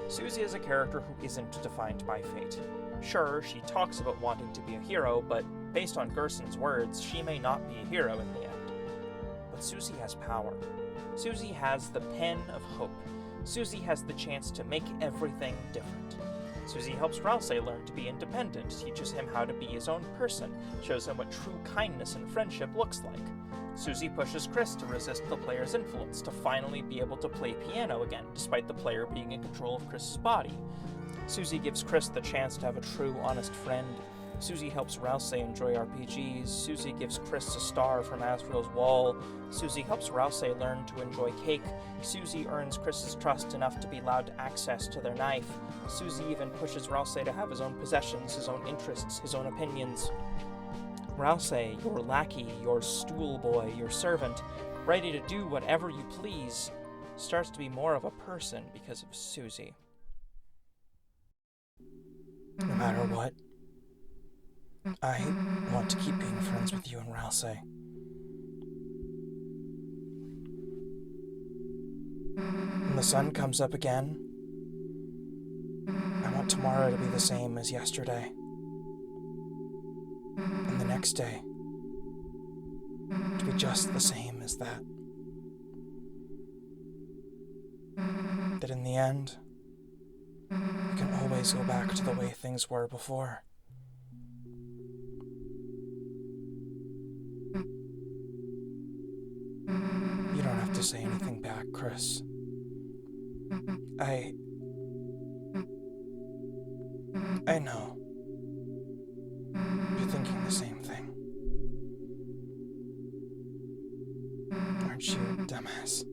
Susie is a character who isn't defined by fate. Sure, she talks about wanting to be a hero, but based on Gerson's words, she may not be a hero in the end. But Susie has power. Susie has the pen of hope. Susie has the chance to make everything different. Susie helps Ralsei learn to be independent, teaches him how to be his own person, shows him what true kindness and friendship looks like. Susie pushes Chris to resist the player's influence, to finally be able to play piano again, despite the player being in control of Chris's body. Susie gives Chris the chance to have a true, honest friend. Susie helps Ralsei enjoy RPGs. Susie gives Chris a star from Asriel's wall. Susie helps Ralsei learn to enjoy cake. Susie earns Chris's trust enough to be allowed access to their knife. Susie even pushes Ralsei to have his own possessions, his own interests, his own opinions. Ralsei, your lackey, your stool boy, your servant, ready to do whatever you please, starts to be more of a person because of Susie. No matter what, I want to keep being friends with you and Ralsei. When the sun comes up again, I want tomorrow to be the same as yesterday. And the next day to be just the same as that. That in the end, we can always go back to the way things were before. You don't have to say anything back, Chris. I know. You're thinking the same thing. Aren't you, dumbass?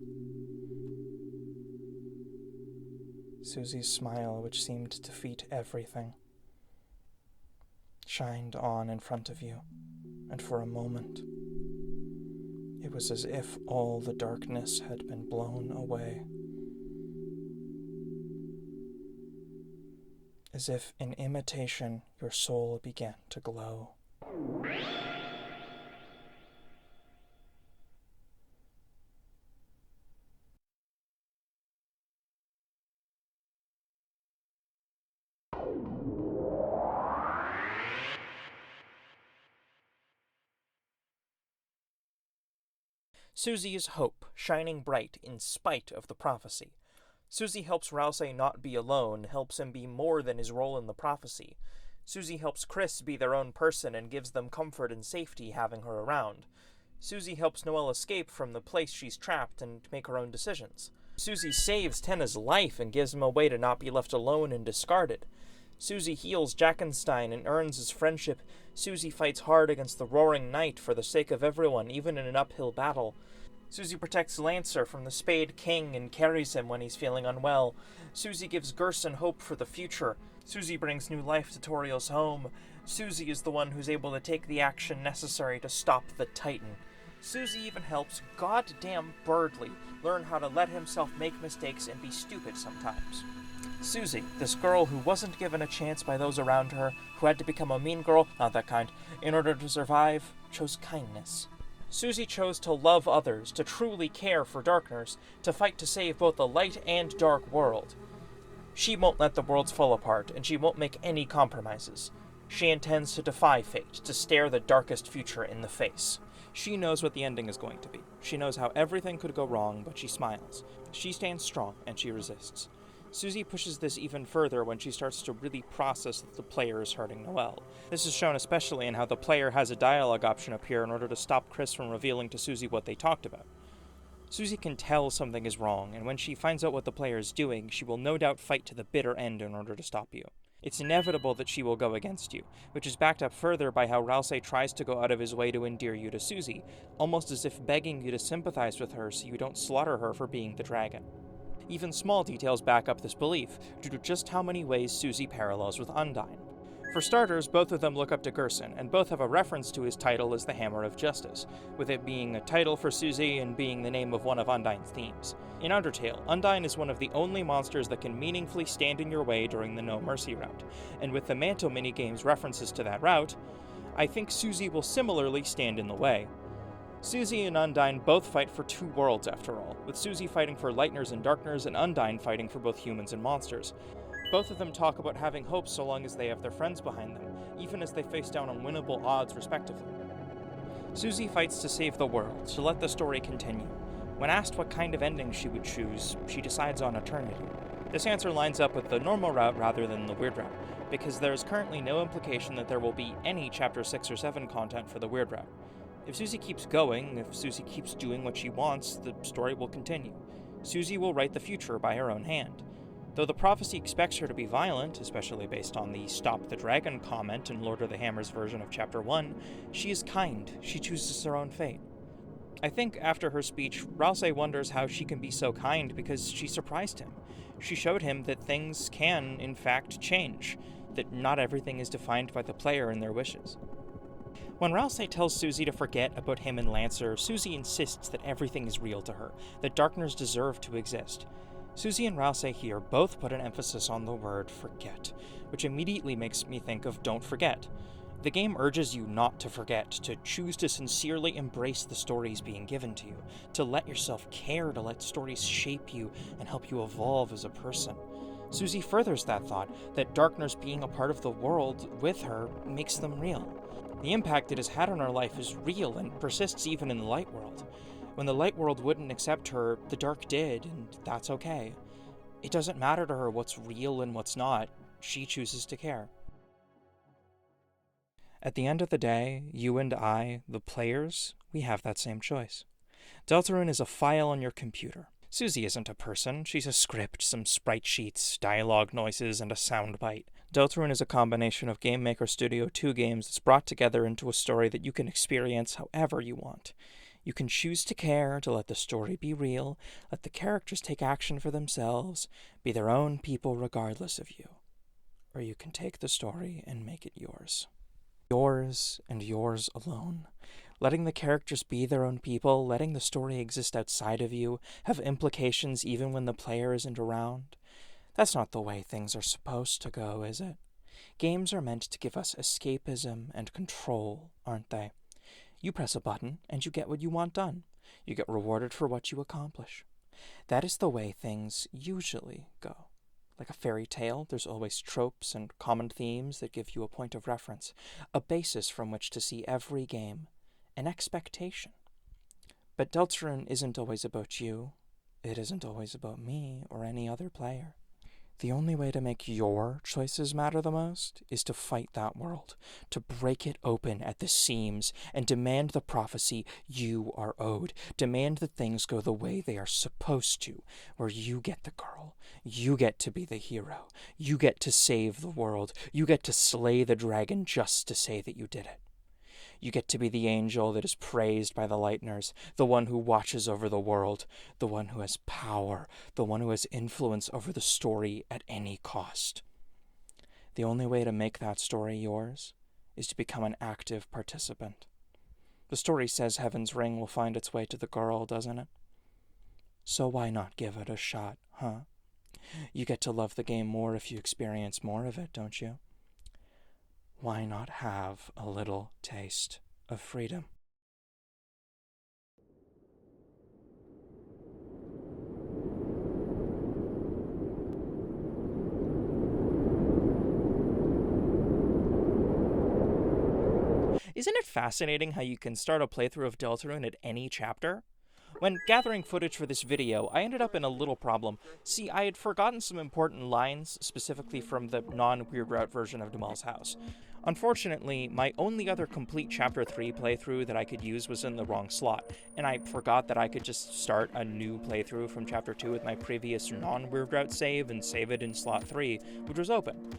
Susie's smile, which seemed to defeat everything, shined on in front of you, and for a moment, it was as if all the darkness had been blown away. As if in imitation your soul began to glow. Susie is hope, shining bright in spite of the prophecy. Susie helps Ralsei not be alone, helps him be more than his role in the prophecy. Susie helps Chris be their own person and gives them comfort and safety having her around. Susie helps Noelle escape from the place she's trapped and make her own decisions. Susie saves Tenna's life and gives him a way to not be left alone and discarded. Susie heals Jackenstein and earns his friendship. Susie fights hard against the roaring night for the sake of everyone, even in an uphill battle. Susie protects Lancer from the Spade King and carries him when he's feeling unwell. Susie gives Gerson hope for the future. Susie brings new life to Toriel's home. Susie is the one who's able to take the action necessary to stop the Titan. Susie even helps goddamn Birdley learn how to let himself make mistakes and be stupid sometimes. Susie, this girl who wasn't given a chance by those around her, who had to become a mean girl, not that kind, in order to survive, chose kindness. Susie chose to love others, to truly care for Darkners, to fight to save both the light and dark world. She won't let the worlds fall apart, and she won't make any compromises. She intends to defy fate, to stare the darkest future in the face. She knows what the ending is going to be. She knows how everything could go wrong, but she smiles. She stands strong, and she resists. Susie pushes this even further when she starts to really process that the player is hurting Noelle. This is shown especially in how the player has a dialogue option appear in order to stop Chris from revealing to Susie what they talked about. Susie can tell something is wrong, and when she finds out what the player is doing, she will no doubt fight to the bitter end in order to stop you. It's inevitable that she will go against you, which is backed up further by how Ralsei tries to go out of his way to endear you to Susie, almost as if begging you to sympathize with her so you don't slaughter her for being the dragon. Even small details back up this belief, due to just how many ways Susie parallels with Undyne. For starters, both of them look up to Gerson, and both have a reference to his title as the Hammer of Justice, with it being a title for Susie and being the name of one of Undyne's themes. In Undertale, Undyne is one of the only monsters that can meaningfully stand in your way during the No Mercy route, and with the Mantle minigame's references to that route, I think Susie will similarly stand in the way. Susie and Undyne both fight for two worlds after all, with Susie fighting for Lightners and Darkners and Undyne fighting for both humans and monsters. Both of them talk about having hope so long as they have their friends behind them, even as they face down unwinnable odds respectively. Susie fights to save the world, to let the story continue. When asked what kind of ending she would choose, she decides on eternity. This answer lines up with the normal route rather than the weird route, because there is currently no implication that there will be any Chapter 6 or 7 content for the weird route. If Susie keeps going, if Susie keeps doing what she wants, the story will continue. Susie will write the future by her own hand. Though the prophecy expects her to be violent, especially based on the Stop the Dragon comment in Lord of the Hammer's version of Chapter 1, she is kind. She chooses her own fate. I think after her speech, Ralsei wonders how she can be so kind because she surprised him. She showed him that things can, in fact, change, that not everything is defined by the player and their wishes. When Ralsei tells Susie to forget about him and Lancer, Susie insists that everything is real to her, that darkners deserve to exist. Susie and Ralsei here both put an emphasis on the word forget, which immediately makes me think of don't forget. The game urges you not to forget, to choose to sincerely embrace the stories being given to you, to let yourself care, to let stories shape you and help you evolve as a person. Susie furthers that thought, that darkness being a part of the world with her makes them real. The impact it has had on her life is real and persists even in the light world. When the light world wouldn't accept her, the dark did, and that's okay. It doesn't matter to her what's real and what's not. She chooses to care. At the end of the day, you and I, the players, we have that same choice. Deltarune is a file on your computer. Susie isn't a person, she's a script, some sprite sheets, dialogue noises, and a soundbite. Deltarune is a combination of Game Maker Studio 2 games that's brought together into a story that you can experience however you want. You can choose to care, to let the story be real, let the characters take action for themselves, be their own people regardless of you. Or you can take the story and make it yours. Yours and yours alone. Letting the characters be their own people, letting the story exist outside of you, have implications even when the player isn't around. That's not the way things are supposed to go, is it? Games are meant to give us escapism and control, aren't they? You press a button, and you get what you want done. You get rewarded for what you accomplish. That is the way things usually go. Like a fairy tale, there's always tropes and common themes that give you a point of reference, a basis from which to see every game, an expectation. But Deltarune isn't always about you. It isn't always about me or any other player. The only way to make your choices matter the most is to fight that world, to break it open at the seams and demand the prophecy you are owed, demand that things go the way they are supposed to, where you get the girl, you get to be the hero, you get to save the world, you get to slay the dragon just to say that you did it. You get to be the angel that is praised by the Lightners, the one who watches over the world, the one who has power, the one who has influence over the story at any cost. The only way to make that story yours is to become an active participant. The story says Heaven's Ring will find its way to the girl, doesn't it? So why not give it a shot, huh? You get to love the game more if you experience more of it, don't you? Why not have a little taste of freedom? Isn't it fascinating how you can start a playthrough of Deltarune at any chapter? When gathering footage for this video, I ended up in a little problem. See, I had forgotten some important lines, specifically from the non-Weird Route version of Demal's house. Unfortunately, my only other complete Chapter 3 playthrough that I could use was in the wrong slot, and I forgot that I could just start a new playthrough from Chapter 2 with my previous non-Weird Route save and save it in slot 3, which was open.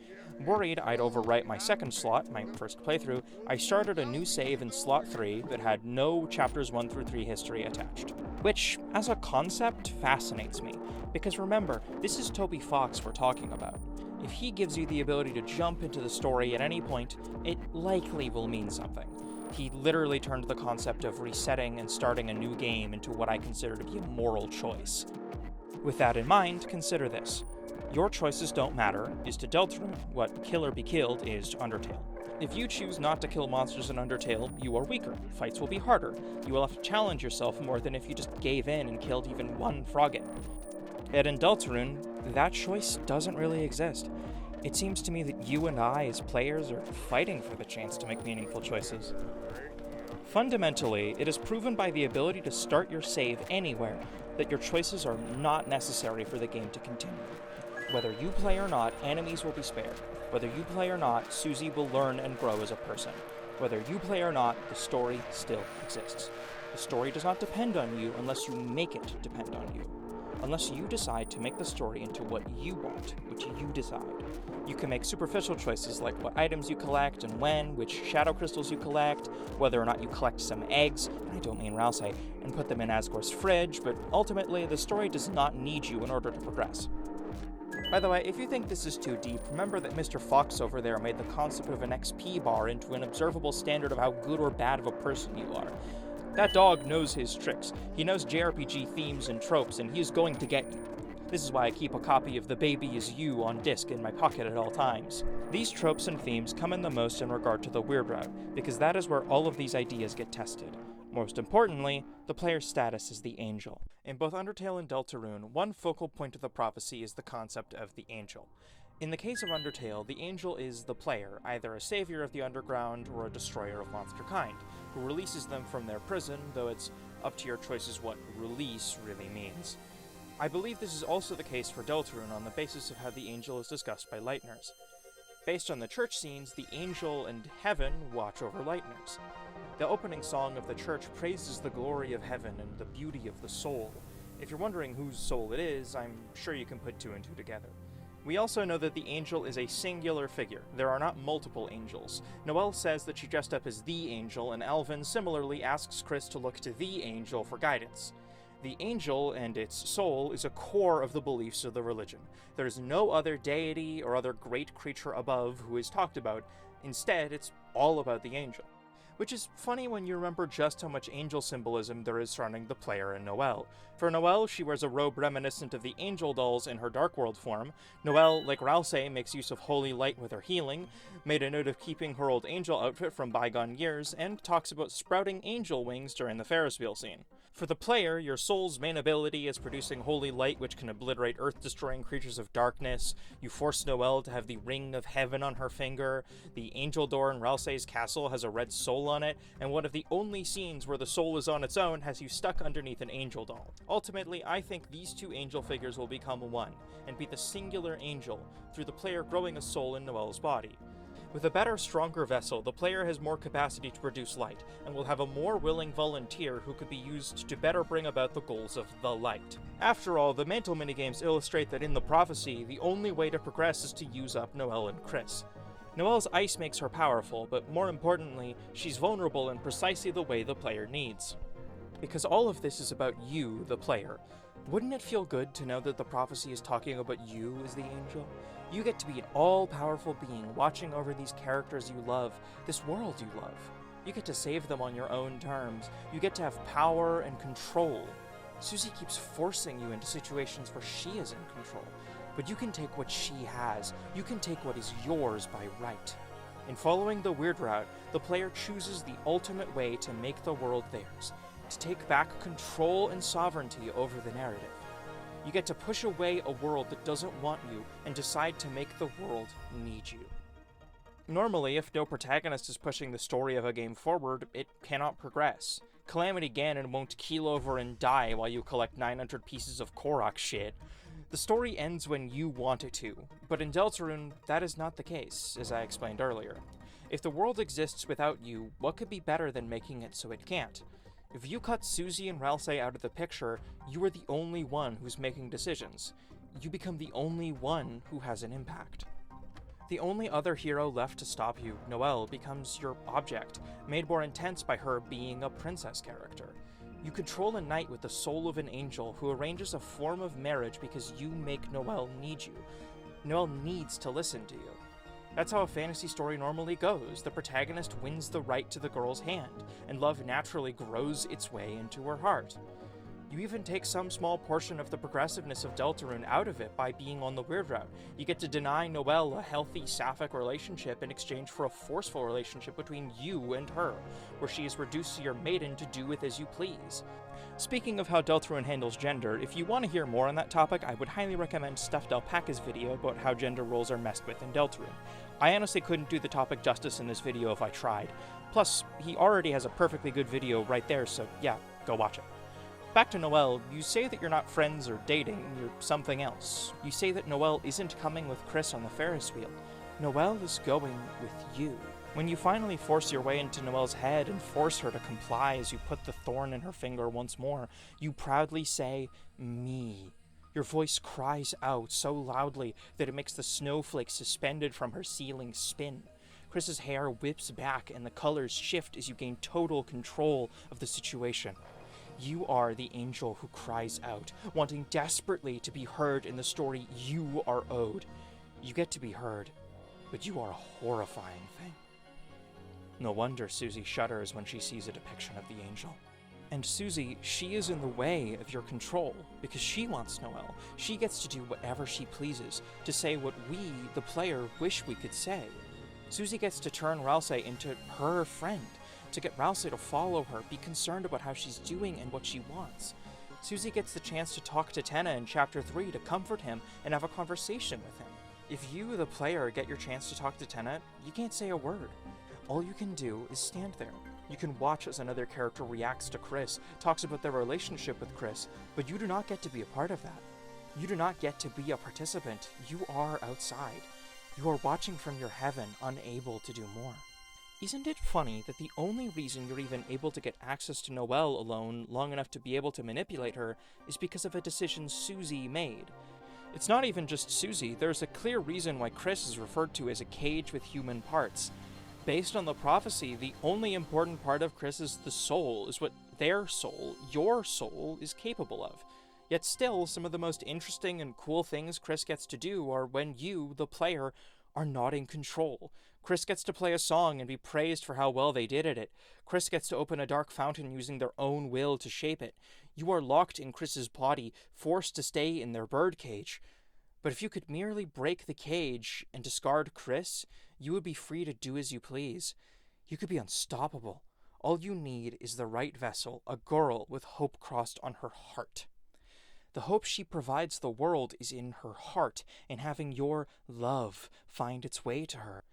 Worried I'd overwrite my second slot, my first playthrough, I started a new save in slot 3 that had no Chapters 1 through 3 history attached. Which, as a concept, fascinates me, because remember, this is Toby Fox we're talking about. If he gives you the ability to jump into the story at any point, it likely will mean something. He literally turned the concept of resetting and starting a new game into what I consider to be a moral choice. With that in mind, consider this. Your choices don't matter is to Deltarune what Kill or Be Killed is to Undertale. If you choose not to kill monsters in Undertale, you are weaker. Fights will be harder. You will have to challenge yourself more than if you just gave in and killed even one frogget. Yet in Deltarune, that choice doesn't really exist. It seems to me that you and I, as players, are fighting for the chance to make meaningful choices. Fundamentally, it is proven by the ability to start your save anywhere that your choices are not necessary for the game to continue. Whether you play or not, enemies will be spared. Whether you play or not, Susie will learn and grow as a person. Whether you play or not, the story still exists. The story does not depend on you unless you make it depend on you. Unless you decide to make the story into what you want, which you decide. You can make superficial choices like what items you collect and when, which shadow crystals you collect, whether or not you collect some eggs, and I don't mean Ralsei, and put them in Asgore's fridge, but ultimately the story does not need you in order to progress. By the way, if you think this is too deep, remember that Mr. Fox over there made the concept of an XP bar into an observable standard of how good or bad of a person you are. That dog knows his tricks. He knows JRPG themes and tropes, and he is going to get you. This is why I keep a copy of The Baby Is You on disc in my pocket at all times. These tropes and themes come in the most in regard to the Weird Route, because that is where all of these ideas get tested. Most importantly, the player's status is the Angel. In both Undertale and Deltarune, one focal point of the prophecy is the concept of the Angel. In the case of Undertale, the Angel is the player, either a savior of the underground or a destroyer of monster kind, who releases them from their prison, though it's up to your choices what release really means. I believe this is also the case for Deltarune on the basis of how the Angel is discussed by Lightners. Based on the church scenes, the Angel and Heaven watch over Lightners. The opening song of the church praises the glory of heaven and the beauty of the soul. If you're wondering whose soul it is, I'm sure you can put two and two together. We also know that the Angel is a singular figure. There are not multiple angels. Noelle says that she dressed up as the Angel, and Alvin similarly asks Chris to look to the Angel for guidance. The Angel and its soul is a core of the beliefs of the religion. There is no other deity or other great creature above who is talked about. Instead, it's all about the Angel. Which is funny when you remember just how much angel symbolism there is surrounding the player and Noelle. For Noelle, she wears a robe reminiscent of the angel dolls in her Dark World form. Noelle, like Ralsei, makes use of holy light with her healing, made a note of keeping her old angel outfit from bygone years, and talks about sprouting angel wings during the Ferris wheel scene. For the player, your soul's main ability is producing holy light which can obliterate earth-destroying creatures of darkness. You force Noelle to have the ring of heaven on her finger. The angel door in Ralsei's castle has a red soul on it, and one of the only scenes where the soul is on its own has you stuck underneath an angel doll. Ultimately, I think these two angel figures will become one, and be the singular angel, through the player growing a soul in Noelle's body. With a better, stronger vessel, the player has more capacity to produce light, and will have a more willing volunteer who could be used to better bring about the goals of the light. After all, the mantle minigames illustrate that in the prophecy, the only way to progress is to use up Noelle and Chris. Noelle's ice makes her powerful, but more importantly, she's vulnerable in precisely the way the player needs. Because all of this is about you, the player. Wouldn't it feel good to know that the prophecy is talking about you as the angel? You get to be an all-powerful being watching over these characters you love, this world you love. You get to save them on your own terms. You get to have power and control. Susie keeps forcing you into situations where she is in control, but you can take what she has. You can take what is yours by right. In following the Weird Route, the player chooses the ultimate way to make the world theirs, to take back control and sovereignty over the narrative. You get to push away a world that doesn't want you and decide to make the world need you. Normally, if no protagonist is pushing the story of a game forward, it cannot progress. Calamity Ganon won't keel over and die while you collect 900 pieces of Korok shit. The story ends when you want it to, but in Deltarune, that is not the case, as I explained earlier. If the world exists without you, what could be better than making it so it can't? If you cut Susie and Ralsei out of the picture, you are the only one who's making decisions. You become the only one who has an impact. The only other hero left to stop you, Noelle, becomes your object, made more intense by her being a princess character. You control a knight with the soul of an angel who arranges a form of marriage because you make Noelle need you. Noelle needs to listen to you. That's how a fantasy story normally goes. The protagonist wins the right to the girl's hand, and love naturally grows its way into her heart. You even take some small portion of the progressiveness of Deltarune out of it by being on the Weird Route. You get to deny Noelle a healthy sapphic relationship in exchange for a forceful relationship between you and her, where she is reduced to your maiden to do with as you please. Speaking of how Deltarune handles gender, if you want to hear more on that topic, I would highly recommend Stuffed Alpaca's video about how gender roles are messed with in Deltarune. I honestly couldn't do the topic justice in this video if I tried. Plus, he already has a perfectly good video right there, so yeah, go watch it. Back to Noelle, you say that you're not friends or dating, you're something else. You say that Noelle isn't coming with Chris on the Ferris wheel. Noelle is going with you. When you finally force your way into Noelle's head and force her to comply as you put the thorn in her finger once more, you proudly say, "Me." Your voice cries out so loudly that it makes the snowflakes suspended from her ceiling spin. Chris's hair whips back and the colors shift as you gain total control of the situation. You are the angel who cries out, wanting desperately to be heard in the story you are owed. You get to be heard, but you are a horrifying thing. No wonder Susie shudders when she sees a depiction of the angel. And Susie, she is in the way of your control, because she wants Noelle. She gets to do whatever she pleases, to say what we, the player, wish we could say. Susie gets to turn Ralsei into her friend, to get Ralsei to follow her, be concerned about how she's doing and what she wants. Susie gets the chance to talk to Tenna in Chapter 3 to comfort him and have a conversation with him. If you, the player, get your chance to talk to Tenna, you can't say a word. All you can do is stand there. You can watch as another character reacts to Chris, talks about their relationship with Chris, but you do not get to be a part of that. You do not get to be a participant. You are outside. You are watching from your heaven, unable to do more. Isn't it funny that the only reason you're even able to get access to Noelle alone long enough to be able to manipulate her is because of a decision Susie made? It's not even just Susie. There's a clear reason why Chris is referred to as a cage with human parts. Based on the prophecy, the only important part of Chris is the soul, is what their soul, your soul, is capable of. Yet still, some of the most interesting and cool things Chris gets to do are when you, the player, are not in control. Chris gets to play a song and be praised for how well they did at it. Chris gets to open a dark fountain using their own will to shape it. You are locked in Chris's body, forced to stay in their birdcage. But if you could merely break the cage and discard Chris, you would be free to do as you please. You could be unstoppable. All you need is the right vessel, a girl with hope crossed on her heart. The hope she provides the world is in her heart, and having your love find its way to her.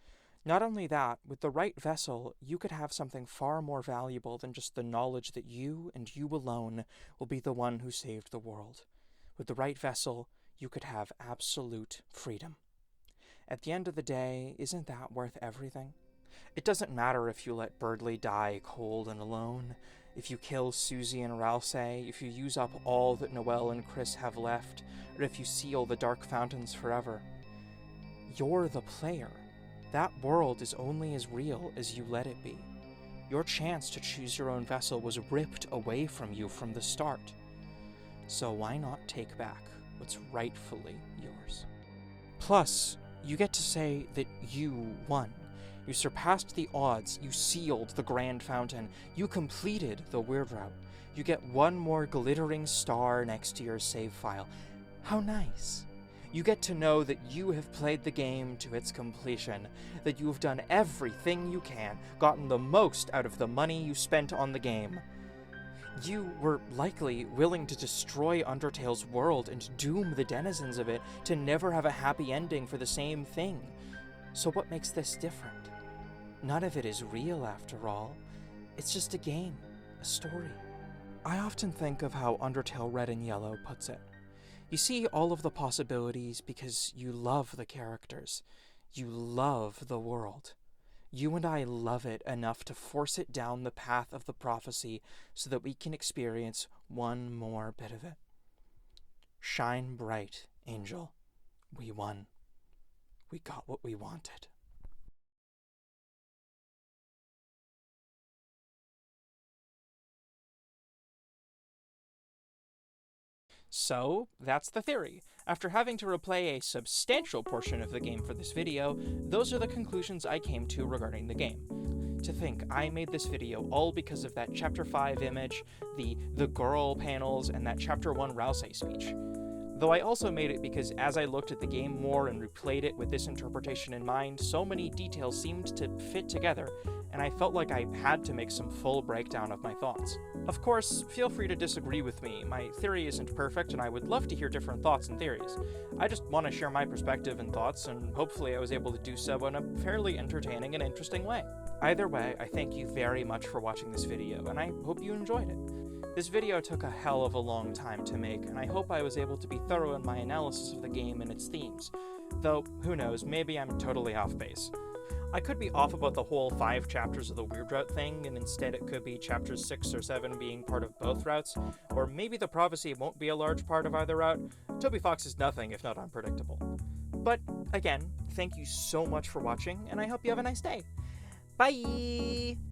Not only that, with the right vessel, you could have something far more valuable than just the knowledge that you and you alone will be the one who saved the world. With the right vessel, you could have absolute freedom. At the end of the day, isn't that worth everything? It doesn't matter if you let Birdley die cold and alone, if you kill Susie and Ralsei, if you use up all that Noelle and Chris have left, or if you seal the dark fountains forever. You're the player. That world is only as real as you let it be. Your chance to choose your own vessel was ripped away from you from the start. So why not take back what's rightfully yours? Plus, you get to say that you won. You surpassed the odds, you sealed the Grand Fountain, you completed the Weird Route. You get one more glittering star next to your save file. How nice. You get to know that you have played the game to its completion, that you have done everything you can, gotten the most out of the money you spent on the game. You were likely willing to destroy Undertale's world and doom the denizens of it to never have a happy ending for the same thing. So what makes this different? None of it is real, after all. It's just a game, a story. I often think of how Undertale Red and Yellow puts it. You see all of the possibilities because you love the characters. You love the world. You and I love it enough to force it down the path of the prophecy so that we can experience one more bit of it. Shine bright, Angel. We won. We got what we wanted. So, that's the theory. After having to replay a substantial portion of the game for this video, those are the conclusions I came to regarding the game. To think I made this video all because of that Chapter 5 image, the girl panels, and that Chapter 1 Ralsei speech. Though I also made it because as I looked at the game more and replayed it with this interpretation in mind, so many details seemed to fit together, and I felt like I had to make some full breakdown of my thoughts. Of course, feel free to disagree with me. My theory isn't perfect, and I would love to hear different thoughts and theories. I just want to share my perspective and thoughts, and hopefully I was able to do so in a fairly entertaining and interesting way. Either way, I thank you very much for watching this video, and I hope you enjoyed it. This video took a hell of a long time to make, and I hope I was able to be thorough in my analysis of the game and its themes. Though, who knows, maybe I'm totally off base. I could be off about the whole 5 chapters of the Weird Route thing, and instead it could be chapters 6 or 7 being part of both routes, or maybe the prophecy won't be a large part of either route. Toby Fox is nothing if not unpredictable. But, again, thank you so much for watching, and I hope you have a nice day. Bye!